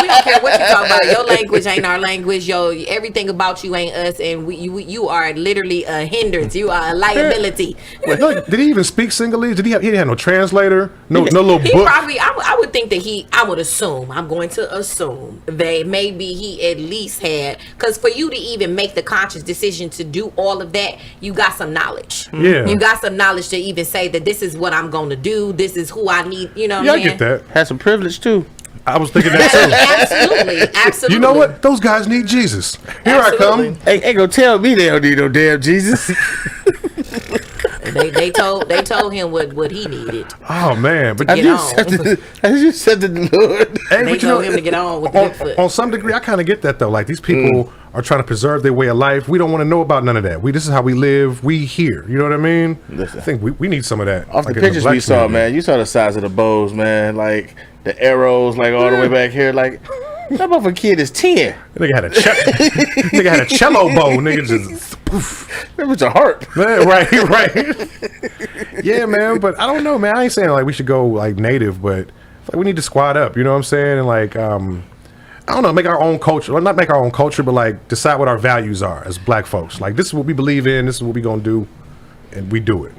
don't care what you talking about. Your language ain't our language. Everything about you ain't us, and you are literally a hindrance. You are a liability. Look, did he even speak Sinhalese? He didn't have no translator? No little He book? probably, I would think that I'm going to assume that maybe he at least had, because for you to even make the conscious decision to do all of that, you got some knowledge. Yeah. You got some knowledge to even say that this is what I'm going to do. This is who I need, Yeah, what I I'm get that. Had some privilege too. I was thinking that too. Absolutely. You know what? Those guys need Jesus. Here I Absolutely. come. Ain't gonna tell me they don't need no damn Jesus. They told him what he needed. Oh man, but Get you, on. I just said to the Lord. hey, They but you told know, him to get on with the Bigfoot. on some degree, I kind of get that though. Like these people are trying to preserve their way of life. We don't want to know about none of that. This is how we live. We here. You know what I mean? Listen. I think we need some of that. Off like the in pictures black we saw, community. man, you saw the size of the bows, man. Like the arrows, like all the way back here. Like that motherfucking kid is 10. Nigga had a cello bow. Nigga just poof. That was a harp. Man, right. Yeah, man. But I don't know, man. I ain't saying like we should go like native, but like we need to squad up. You know what I'm saying? And like I don't know, make our own culture. Well, not make our own culture, but like decide what our values are as black folks. Like this is what we believe in. This is what we gonna do, and we do it.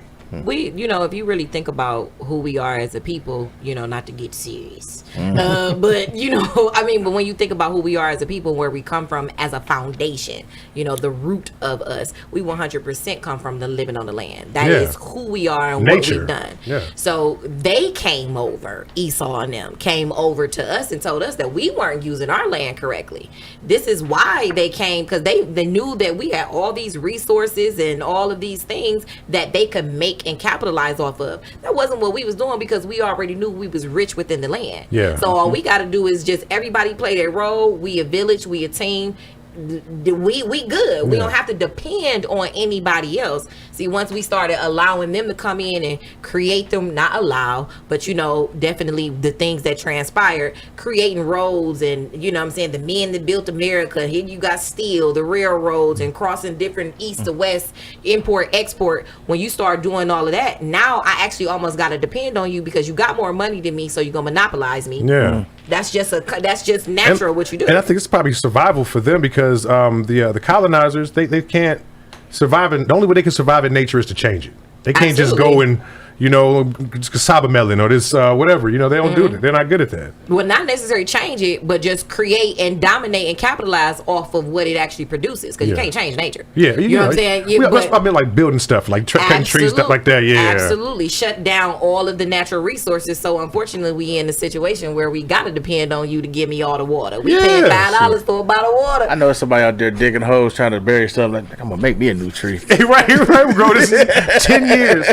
we, if you really think about who we are as a people, not to get serious, but but when you think about who we are as a people, where we come from as a foundation, the root of us, we 100% come from the living on the land. That is who we are and Nature. what we've done. Yeah. So they came over, Esau and them came over to us and told us that we weren't using our land correctly. This is why they came, because they knew that we had all these resources and all of these things that they could make and capitalize off of. That wasn't what we was doing, because we already knew we was rich within the land. Yeah. So all we got to do is just everybody play their role. We a village, we a team. We good. We don't have to depend on anybody else. See, once we started allowing them to come in and create them, not allow, but definitely the things that transpired, creating roads and the men that built America. Here you got steel, the railroads, and crossing different east to west, import, export. When you start doing all of that, now I actually almost got to depend on you, because you got more money than me, so you're gonna monopolize me. Yeah. That's just natural what you do. And I think it's probably survival for them, because the colonizers, they can't survive. And the only way they can survive in nature is to change it. They can't just go and cassava melon or this whatever. They don't do that. They're not good at that. Well, not necessarily change it, but just create and dominate and capitalize off of what it actually produces, because you can't change nature. Yeah, you know what I'm saying. Yeah, that's what I mean, like building stuff, like cutting trees, stuff like that. Yeah, absolutely. Shut down all of the natural resources. So unfortunately, we in a situation where we gotta depend on you to give me all the water. We paying $5 for a bottle of water. I know somebody out there digging holes trying to bury stuff. Like, I'm gonna make me a new tree. right. We grow this in 10 years.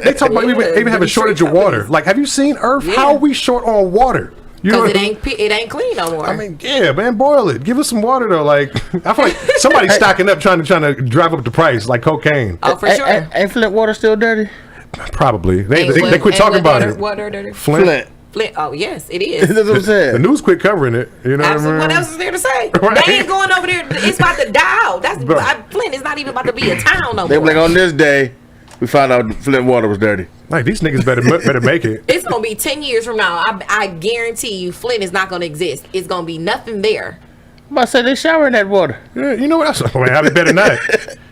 They talk about even have a shortage of water. Like, have you seen Earth? Yeah. How are we short on water? Because it ain't clean no more. I mean, yeah, man, boil it. Give us some water though. Like, I feel like somebody's stocking up, trying to drive up the price, like cocaine. Oh, for sure. Ain't Flint water still dirty? Probably. They quit talking about it. Water dirty. Flint. Oh yes, it is. That's what I'm saying. The news quit covering it. You know Absolutely. what I mean? What else is there to say? Right. They ain't going over there. It's about to die out. Flint is not even about to be a town no They more. were like, on this day, we found out Flint water was dirty. Like, these niggas better make it. It's gonna be 10 years from now. I guarantee you, Flint is not gonna exist. It's gonna be nothing there. I'm about to say they shower in that water. Yeah, you know what? I mean, I better not.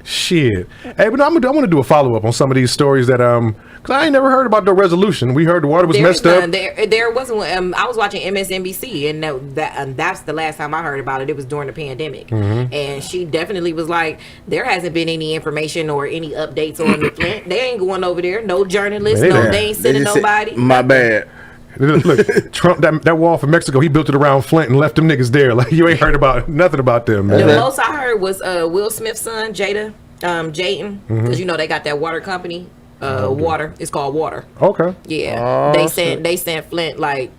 Shit. Hey, but I want to do a follow up on some of these stories that because I ain't never heard about the resolution. We heard the water was messed up. There wasn't. I was watching MSNBC, and that's the last time I heard about it. It was during the pandemic, and she definitely was like, there hasn't been any information or any updates on the Flint. They ain't going over there. No journalists. They ain't sending nobody. My bad. Look, Trump, that wall from Mexico, he built it around Flint and left them niggas there. Like, you ain't heard about nothing about them, man. The most I heard was Will Smith's son, Jayden, because they got that water company. Water. It's called Water. Okay. Yeah. They sent Flint like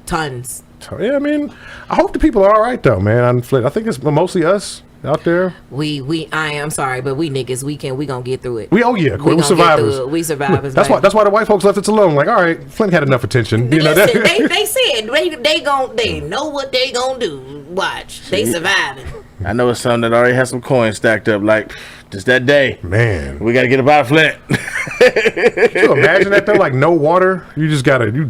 tons. Yeah, I mean, I hope the people are all right though, man. On Flint, I think it's mostly us out there. I'm sorry, but we niggas, we gonna get through it. We survivors. We survivors. That's why the white folks left us alone. Like, all right, Flint had enough attention. Listen, they said they know what they gonna do. Watch, they surviving. I know it's something that already has some coins stacked up. Like, just that day, man, we gotta get up out of Flint. Can you imagine that though? Like, no water. You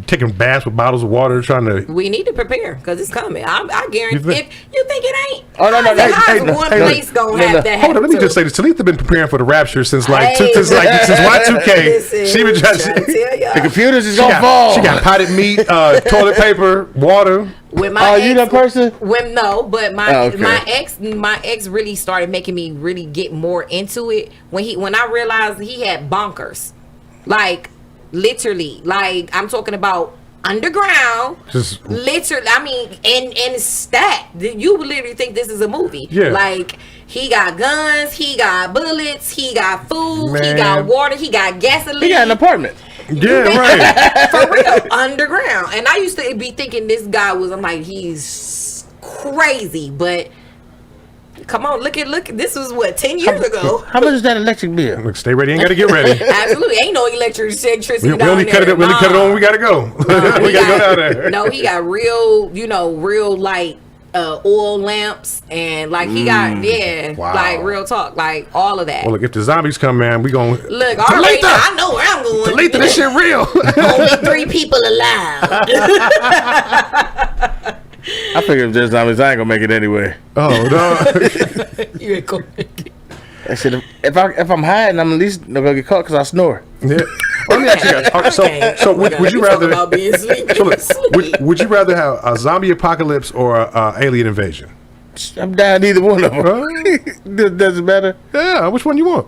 taking baths with bottles of water, trying to. We need to prepare because it's coming. I guarantee. If you think it ain't, one place gonna have that. Hold on, let me just say this. Talitha been preparing for the rapture since since Y2K. She been trying to. The computers is gonna fall. She got potted meat, toilet paper, water. With my you that person? My ex really started making me really get more into it when I realized he had bunkers, like literally, like I'm talking about underground, just literally. I mean, and stacked. You would literally think this is a movie. Yeah, like he got guns, he got bullets, he got food, he got water, he got gasoline, he got an apartment. Yeah, right. For real, underground. And I used to be thinking this guy was, I'm like, he's crazy. But come on, look. This was what, 10 years ago. How much is that electric bill? Look, stay ready. Ain't got to get ready. Absolutely, ain't no electricity. We only cut it. We only cut it on when we got to go. We got to go down there. No, he got real light. Oil lamps and like he got like real talk, like all of that. Well, look, if the zombies come, man, we gonna look. Already, I know where I'm going. Talitha, this shit real. Only 3 people alive. I figure if there's zombies, I ain't gonna make it anyway. Oh no, you ain't gonna make it. I said, if I'm hiding, I'm at least not gonna get caught because I snore. Yeah. Let me ask you guys. So would you rather? About being sleepy. So look, would you rather have a zombie apocalypse or a alien invasion? I'm down either one of them. Doesn't matter. Yeah. Which one you want?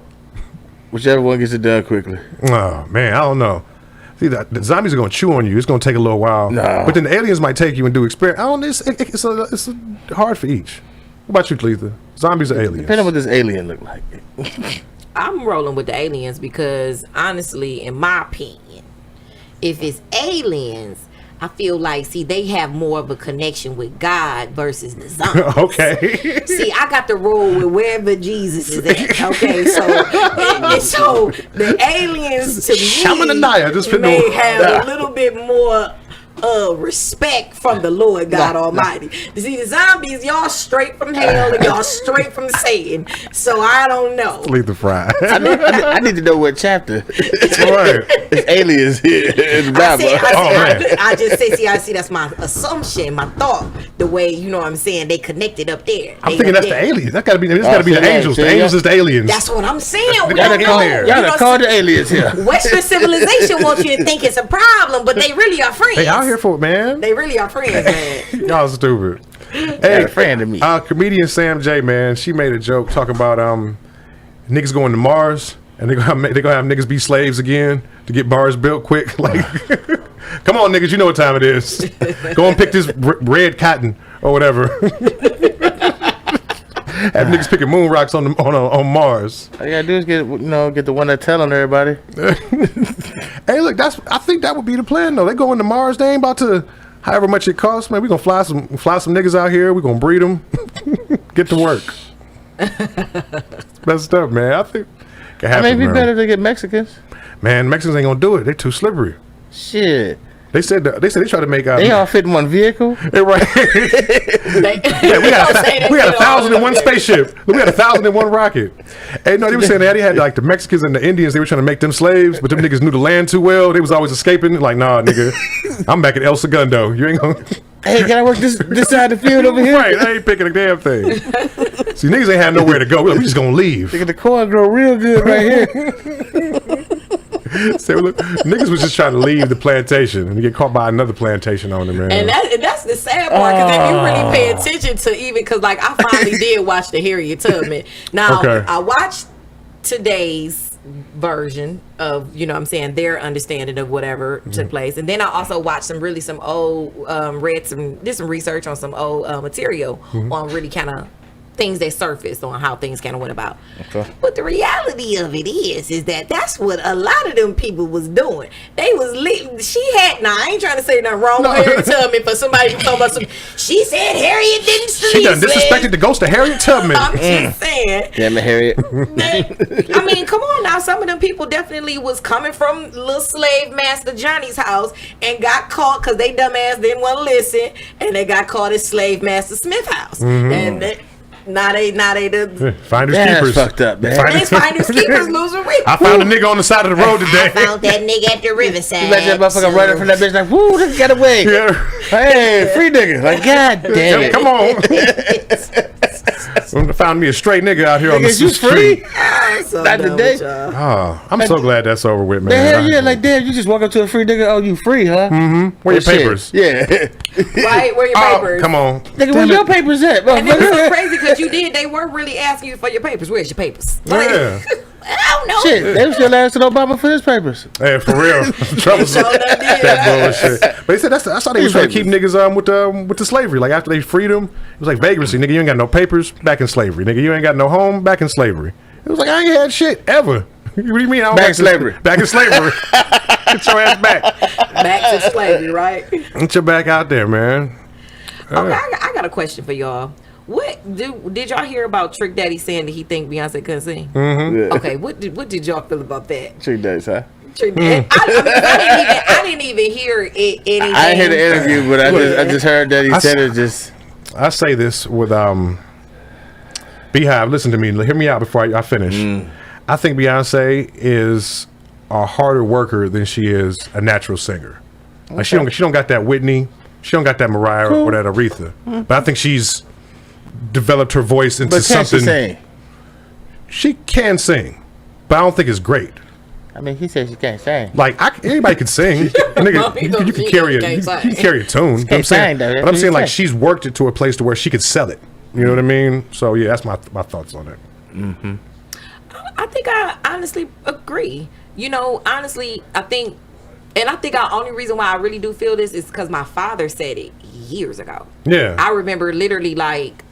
Whichever one gets it done quickly. Oh man, I don't know. See, the zombies are gonna chew on you. It's gonna take a little while. No. But then the aliens might take you and do experiment. I don't know. It's hard for each. What about you, Talitha? Zombies or aliens? Depending on what this alien look like. I'm rolling with the aliens because honestly, in my opinion, if it's aliens, I feel like, see, they have more of a connection with God versus the zombies. Okay. See, I got to roll with wherever Jesus is at. Okay, so the aliens to Shamananaya, just me putting may on- have a little bit more respect from the Lord God Almighty. See, the zombies, y'all straight from hell and y'all straight from Satan. So I don't know. Leave the fry. I need to know what chapter. Right. It's aliens here in the Bible. I just say, see, I see that's my assumption, my thought, the way, you know what I'm saying, they connected up there. I'm thinking that's the aliens. That gotta be. This gotta be the angels. The angels is the aliens. That's what I'm saying. Y'all We done don't call- know. y'all You Y'all know, done called the aliens here. Western civilization wants you to think it's a problem, but they really are friends. They out here for it, man. They really are friends, man. Y'all stupid. Got Hey, a friend of me. comedian Sam J, man, she made a joke talking about niggas going to Mars and they gonna have niggas be slaves again to get Mars built quick. Like, come on, niggas, you know what time it is. Go and pick this red cotton or whatever. Have niggas picking moon rocks on Mars. All you gotta do is get the one that telling everybody. Hey, look, I think that would be the plan though. They going to Mars. They ain't about to, however much it costs, man. We gonna fly some niggas out here. We gonna breed them. Get to work. That's stuff, man. I think it can happen, It'd be man. better to get Mexicans. Man, Mexicans ain't gonna do it. They too slippery. Shit. They said they try to make They all fit in one vehicle. Right. Yeah, we got 1,001 spaceship. We got 1,001 rocket. Hey, no, they were saying they had like the Mexicans and the Indians. They were trying to make them slaves, but them niggas knew the land too well. They was always escaping. Like, nah, nigga, I'm back at El Segundo. You ain't gonna. Hey, can I work this side of the field over here? Right, I ain't picking a damn thing. See, niggas ain't had nowhere to go. We just gonna leave. Look at the corn grow real good right here. So, look, niggas was just trying to leave the plantation and get caught by another plantation on them, man. And that's the sad part, because if you really pay attention to, even because like I finally did watch the Harriet Tubman. Now Okay. I watched today's version of, you know what I'm saying, their understanding of whatever took place, and then I also watched some old did some research on some old material on really kind of things that surfaced on how things kind of went about. Okay. But the reality of it is that that's what a lot of them people was doing. They was I ain't trying to say nothing wrong with Harriet Tubman for somebody talking about some. She said Harriet didn't sleep. She done disrespected the ghost of Harriet Tubman. I'm just saying. Damn it, Harriet. I mean, come on now. Some of them people definitely was coming from little slave master Johnny's house and got caught because they dumbass didn't want to listen, and they got caught at slave master Smith's house. And now they the Finders That's keepers. fucked up, man. finders keepers losing reap. I found a nigga on the side of the road today. I found that nigga at the riverside. Imagine that motherfucker running from that bitch like, woo, just get away. Yeah. Hey, free nigga. Like, god damn it. Come on. Found me a straight nigga out here on the Nigga, you street. free? I'm so Not done today. with y'all. Oh, I'm so glad that's over with, man. The hell yeah, like damn, you just walk up to a free nigga, oh, you free, huh? Where your Oh, shit. papers? Yeah. Right, where your Oh, papers? come on. Nigga, where your papers at? And it was so motherfucker? crazy because they were really asking you for your papers. Where's your papers? Like, Yeah. I don't know. Shit, they was still asking Obama for his papers. Hey, for real. Troublesome. Sure done did. That bullshit. But they said that's how they was trying to keep niggas with the slavery. Like after they freed them, it was like vagrancy. Nigga, you ain't got no papers, back in slavery. Nigga, you ain't got no home, back in slavery. It was like I ain't had shit ever. What do you mean? I don't Back got in slavery. Back in slavery. Get your ass back. Back to slavery, right? Get your back out there, man. Okay, I got a question for y'all. Did y'all hear about Trick Daddy saying that he think Beyonce couldn't sing? Yeah. Okay, what did y'all feel about that? Trick days, huh? Trick Daddy, I didn't even hear it. Anything. I didn't hear the interview, but I just heard that he said it just. I say this with Beehive. Listen to me. Hear me out before I finish. I think Beyonce is a harder worker than she is a natural singer. Like she don't got that Whitney. She don't got that Mariah or that Aretha. But I think she's developed her voice into But can she something. sing? she can sing, but I don't think it's great. I mean, he said she can't sing. Like anybody can sing. Nigga, you can carry a tune. You know what I'm saying, but I'm saying like she's worked it to a place to where she could sell it. You know what I mean? So yeah, that's my thoughts on it. Mm-hmm. I think I honestly agree. You know, honestly, I think the only reason why I really do feel this is because my father said it years ago. Yeah, I remember literally like,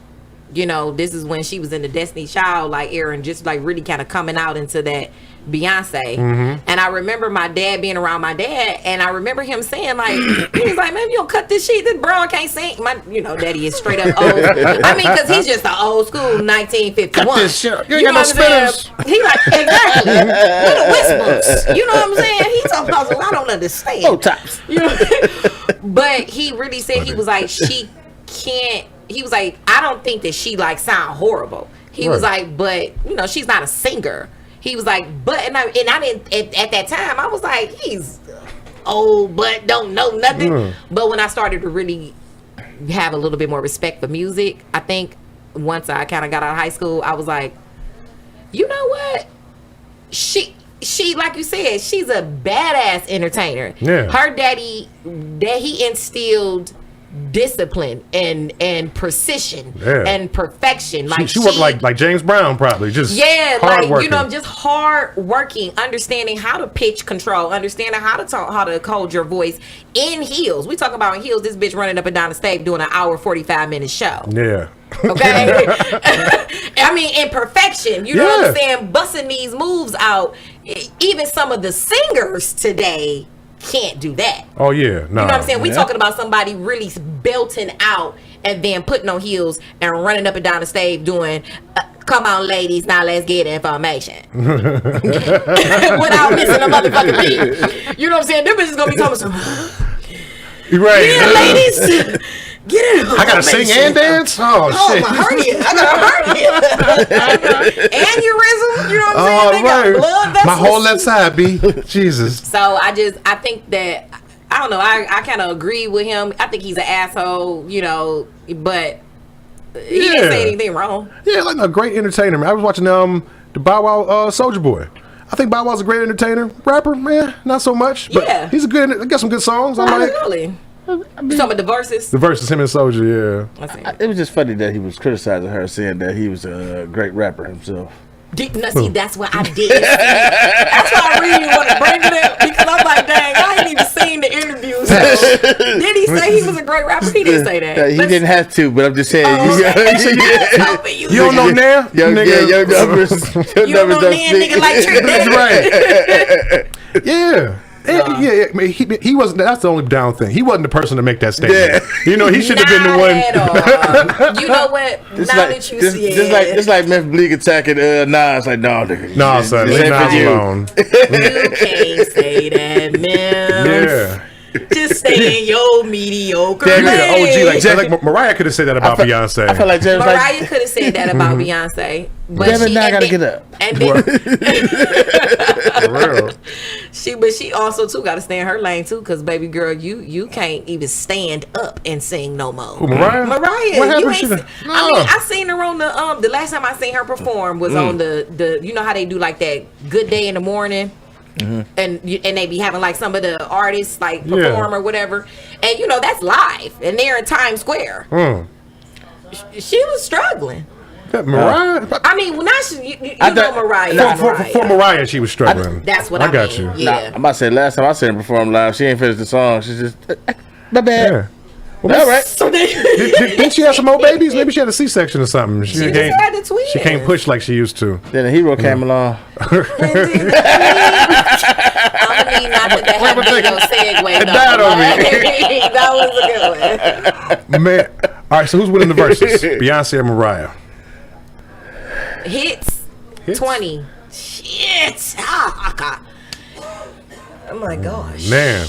you know, this is when she was in the Destiny Child like era and just like really kind of coming out into that Beyonce. Mm-hmm. And I remember my dad being around my dad, and I remember him saying like, he was like, man, you don't cut this shit, this bro can't sing. My, you know, daddy is straight up old. I mean, because he's just an old school 1951. cut this shit. You ain't know got no what I'm saying? spinners. He like, exactly. Little whispers. You know what I'm saying? He talking about something I don't understand. Oh, tops. You know? But he really said, he was like, she can't, he was like, I don't think that she like sound horrible. He was like, but you know, she's not a singer. He was like, but and I didn't at that time I was like, he's old but don't know nothing. But when I started to really have a little bit more respect for music, I think once I kind of got out of high school, I was like, you know what? She like you said, she's a badass entertainer. Yeah. Her daddy, that he instilled discipline and precision and perfection. Like she worked like James Brown, probably just hard like working. you know, just hard working, understanding how to pitch control, understanding how to talk, how to hold your voice in heels. We talk about in heels. This bitch running up and down the stage doing an hour 45-minute show. Yeah. Okay. I mean, in perfection. You know what I'm saying? Busting these moves out. Even some of the singers today can't do that. Oh yeah, no. You know what I'm saying? We talking about somebody really belting out and then putting on heels and running up and down the stage doing come on ladies, now let's get information. Without missing a motherfucking beat. You know what I'm saying? Them bitches gonna be talking some right. yeah, ladies. Get it. I gotta sing and dance? Oh shit. My hernia. I got a hernia. Aneurysm. You know what I'm saying? They got blood vessels. My whole left side, B. Jesus. So I think that, I don't know, I kind of agree with him. I think he's an asshole, you know, but he didn't say anything wrong. Yeah, like a great entertainer, man. I was watching the Bow Wow Soulja Boy. I think Bow Wow's a great entertainer. Rapper, man, not so much. But he's a good, got some good songs. I like. Absolutely. You talking about the verses? The verses, him and Soulja, yeah. It was just funny that he was criticizing her, saying that he was a great rapper himself. See, that's what I did. That's why I really want to bring it up, because I'm like, dang, I ain't even seen the interview. So did he say he was a great rapper? He didn't say that. He didn't have to, but I'm just saying. You don't know now? Your numbers. You don't know now, nigga, like Trick Daddy. Right. Yeah. Yeah, I mean, he wasn't. That's the only down thing. He wasn't the person to make that statement. You know, he should have been the one. You know what? Just like Memphis Bleak attacking Nas. Like, no, nigga. No, son, leave Nas alone. You can't say that, man. Yeah. Just stay in your mediocre OG, like Mariah could have said that about Beyonce. I feel like Mariah could have said that about Beyonce. But Devin, now I gotta get up. And then, For real. she also too got to stay in her lane too, because baby girl, you can't even stand up and sing no more. Who, Mariah? What happened? I mean, I seen her on the last time I seen her perform was on the you know how they do like that Good Day in the Morning. Mm-hmm. And they be having like some of the artists like perform or whatever, and you know that's live, and they're in Times Square. She was struggling. Mariah? I mean, well, now you know Mariah. For Mariah, she was struggling. That's what I got mean. you. Yeah. I'm about to say, last time I seen her perform live, she ain't finished the song. She's just, my bad. Yeah. Well, all right. So didn't she have some more babies? Maybe she had a C-section or something. She just had the twins. She can't push like she used to. Then a hero came along. I'm gonna need not that had a big old segue. Died on me. That was a good one. Man, all right. So who's winning the verses? Beyonce or Mariah? Hits 20. Shit. Oh my gosh. Man.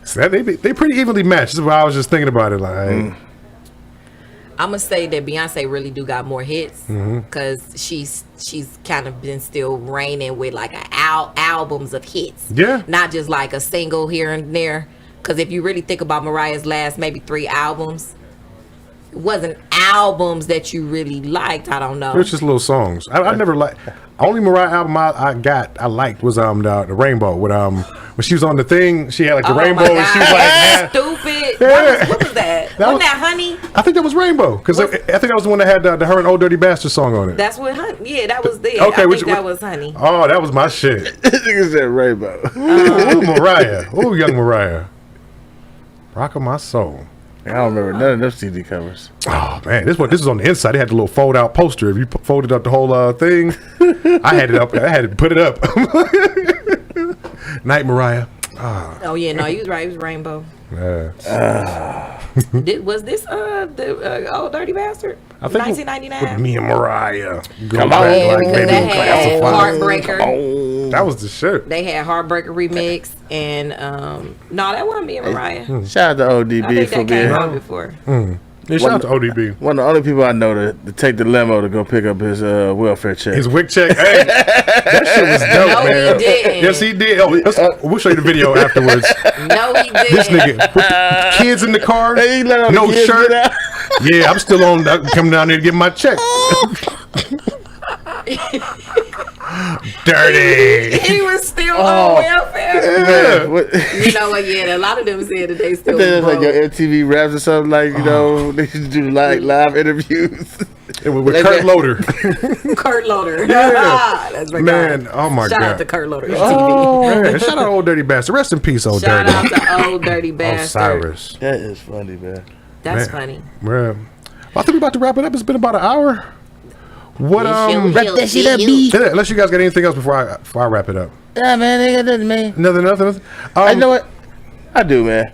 So they pretty evenly matched. This is why I was just thinking about it. Like, I'm gonna say that Beyonce really do got more hits because she's kind of been still reigning with like albums of hits. Yeah, not just like a single here and there. Because if you really think about Mariah's last maybe 3 albums, wasn't albums that you really liked. I don't know. It's just little songs. I never liked. Only Mariah album I liked was the Rainbow with when she was on the thing. She had like the rainbow and she was like stupid. Yeah. What was that? Wasn't that Honey? I think that was Rainbow because I think that was the one that had the Her and Old Dirty Bastard song on it. That's what Honey. Yeah, that was there. Okay, I think that was Honey. Oh, that was my shit. Nigga said Rainbow. Ooh, Mariah. Ooh, young Mariah. Rock of my soul. I don't remember none of those CD covers. Oh man, this is on the inside. They had the little fold out poster. If you folded up the whole thing, I had it up. I had to put it up. Night Mariah. Oh yeah, no, he was right. It was Rainbow. Yeah. Was this the Old Dirty Bastard? I think 1999. with me and Mariah. Come Go on. back, Yeah, like, because baby, they had classified. Heartbreaker. That was the shit. They had Heartbreaker remix, and no, that wasn't me and Mariah. Shout out to I ODB think for that being came out before. Yeah, shout out to ODB. one of the only people I know to take the limo to go pick up his welfare check. His wick check. Hey, that shit was dope, No, man. he didn't. Yes, he did. We'll show you the video afterwards. No, he didn't. This nigga, with the kids in the car, Hey, he let all the no kids shirt. get out. Yeah, I'm still on. Coming down there to get my check. Dirty. He was still on welfare. Man, what- You know what? Yeah, a lot of them said that they still. That's like broke. your MTV raps or something, like, you know, they used to do like live interviews. It was with Kurt Loder. Kurt Loder. Yeah. That's my Man, guy. oh my Shout God. out to Kurt Loder. Man, shout out Old Dirty Bastard. Rest in peace, Old Shout Dirty. out to Old Dirty Bastard. Osiris. That is funny, man. That's Man. funny. Man. I think we're about to wrap it up. It's been about an hour. What Wrap that shit up, yeah, unless you guys got anything else before I wrap it up. Yeah, man, they got nothing, man. Nothing. You know what? I do, man.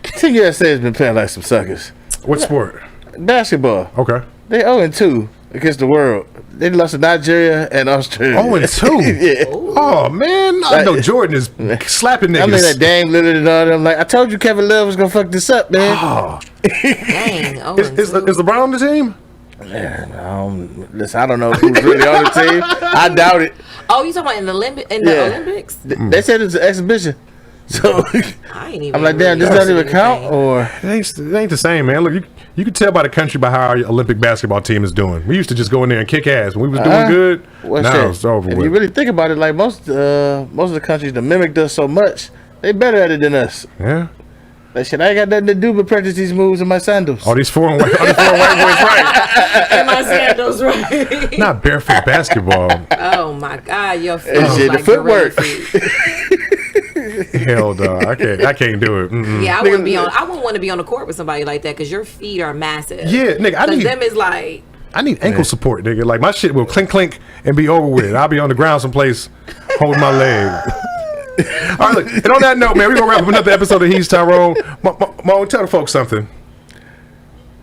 Team USA has been playing like some suckers. What sport? Basketball. Okay. They 0-2 against the world. They lost to Nigeria and Australia. 0-2. Yeah. Oh man, I know Jordan is slapping niggas. I mean, that Dame Lillard and all them. Like, I told you Kevin Love was gonna fuck this up, man. Oh. Dang. Oh, Is LeBron on the team? Man, listen, I don't know who's really on the team. I doubt it. oh, you talking about in the Olympics? They said it's an exhibition. So I ain't even. I'm like, damn, this really doesn't even watching count? anything. Or It ain't the same, man. Look, you can tell by the country by how our Olympic basketball team is doing. We used to just go in there and kick ass when we was doing good. what's Now that? it's over If with. you really think about it, like most of the countries that mimicked us so much, they better at it than us. Yeah. That shit, I ain't got nothing to do but practice these moves in my sandals. All these foreign white boys, right? And my sandals, right? Not barefoot basketball. Oh my God, your feet That shit, like the footwork. gorilla feet. Hell, dog. I can't do it. Mm-mm. Yeah, I wouldn't want to be on the court with somebody like that because your feet are massive. Yeah, nigga, I Because need them is like. I need ankle support, nigga. Like my shit will clink clink and be over with. I'll be on the ground someplace holding my leg. All right, look, and on that note, man, we're gonna wrap up another episode of He's Tyrone. Mo, tell the folks something.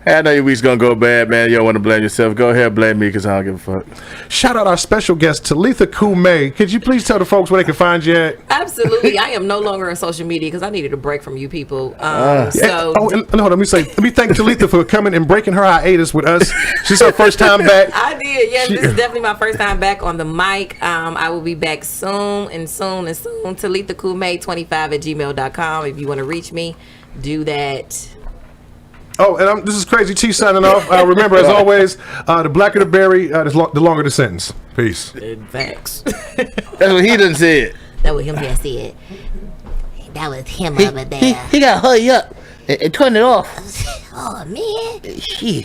Hey, I know your week's gonna go bad, man. You don't want to blame yourself. Go ahead, blame me, because I don't give a fuck. Shout out our special guest, Talitha Kume. Could you please tell the folks where they can find you at? Absolutely, I am no longer on social media because I needed a break from you people. So And hold on, let me thank Talitha for coming and breaking her hiatus with us. She's her first time back. I did. Yes, this is definitely my first time back on the mic. I will be back soon. Talitha Kume25@gmail.com. If you want to reach me, do that. Oh, and this is Crazy T signing off. Remember, as always, the blacker the berry, the longer the sentence. Peace. Facts. That's what he done said. That was him just said. That was him over there. He got hurry up and turn it off. Oh man. Shit.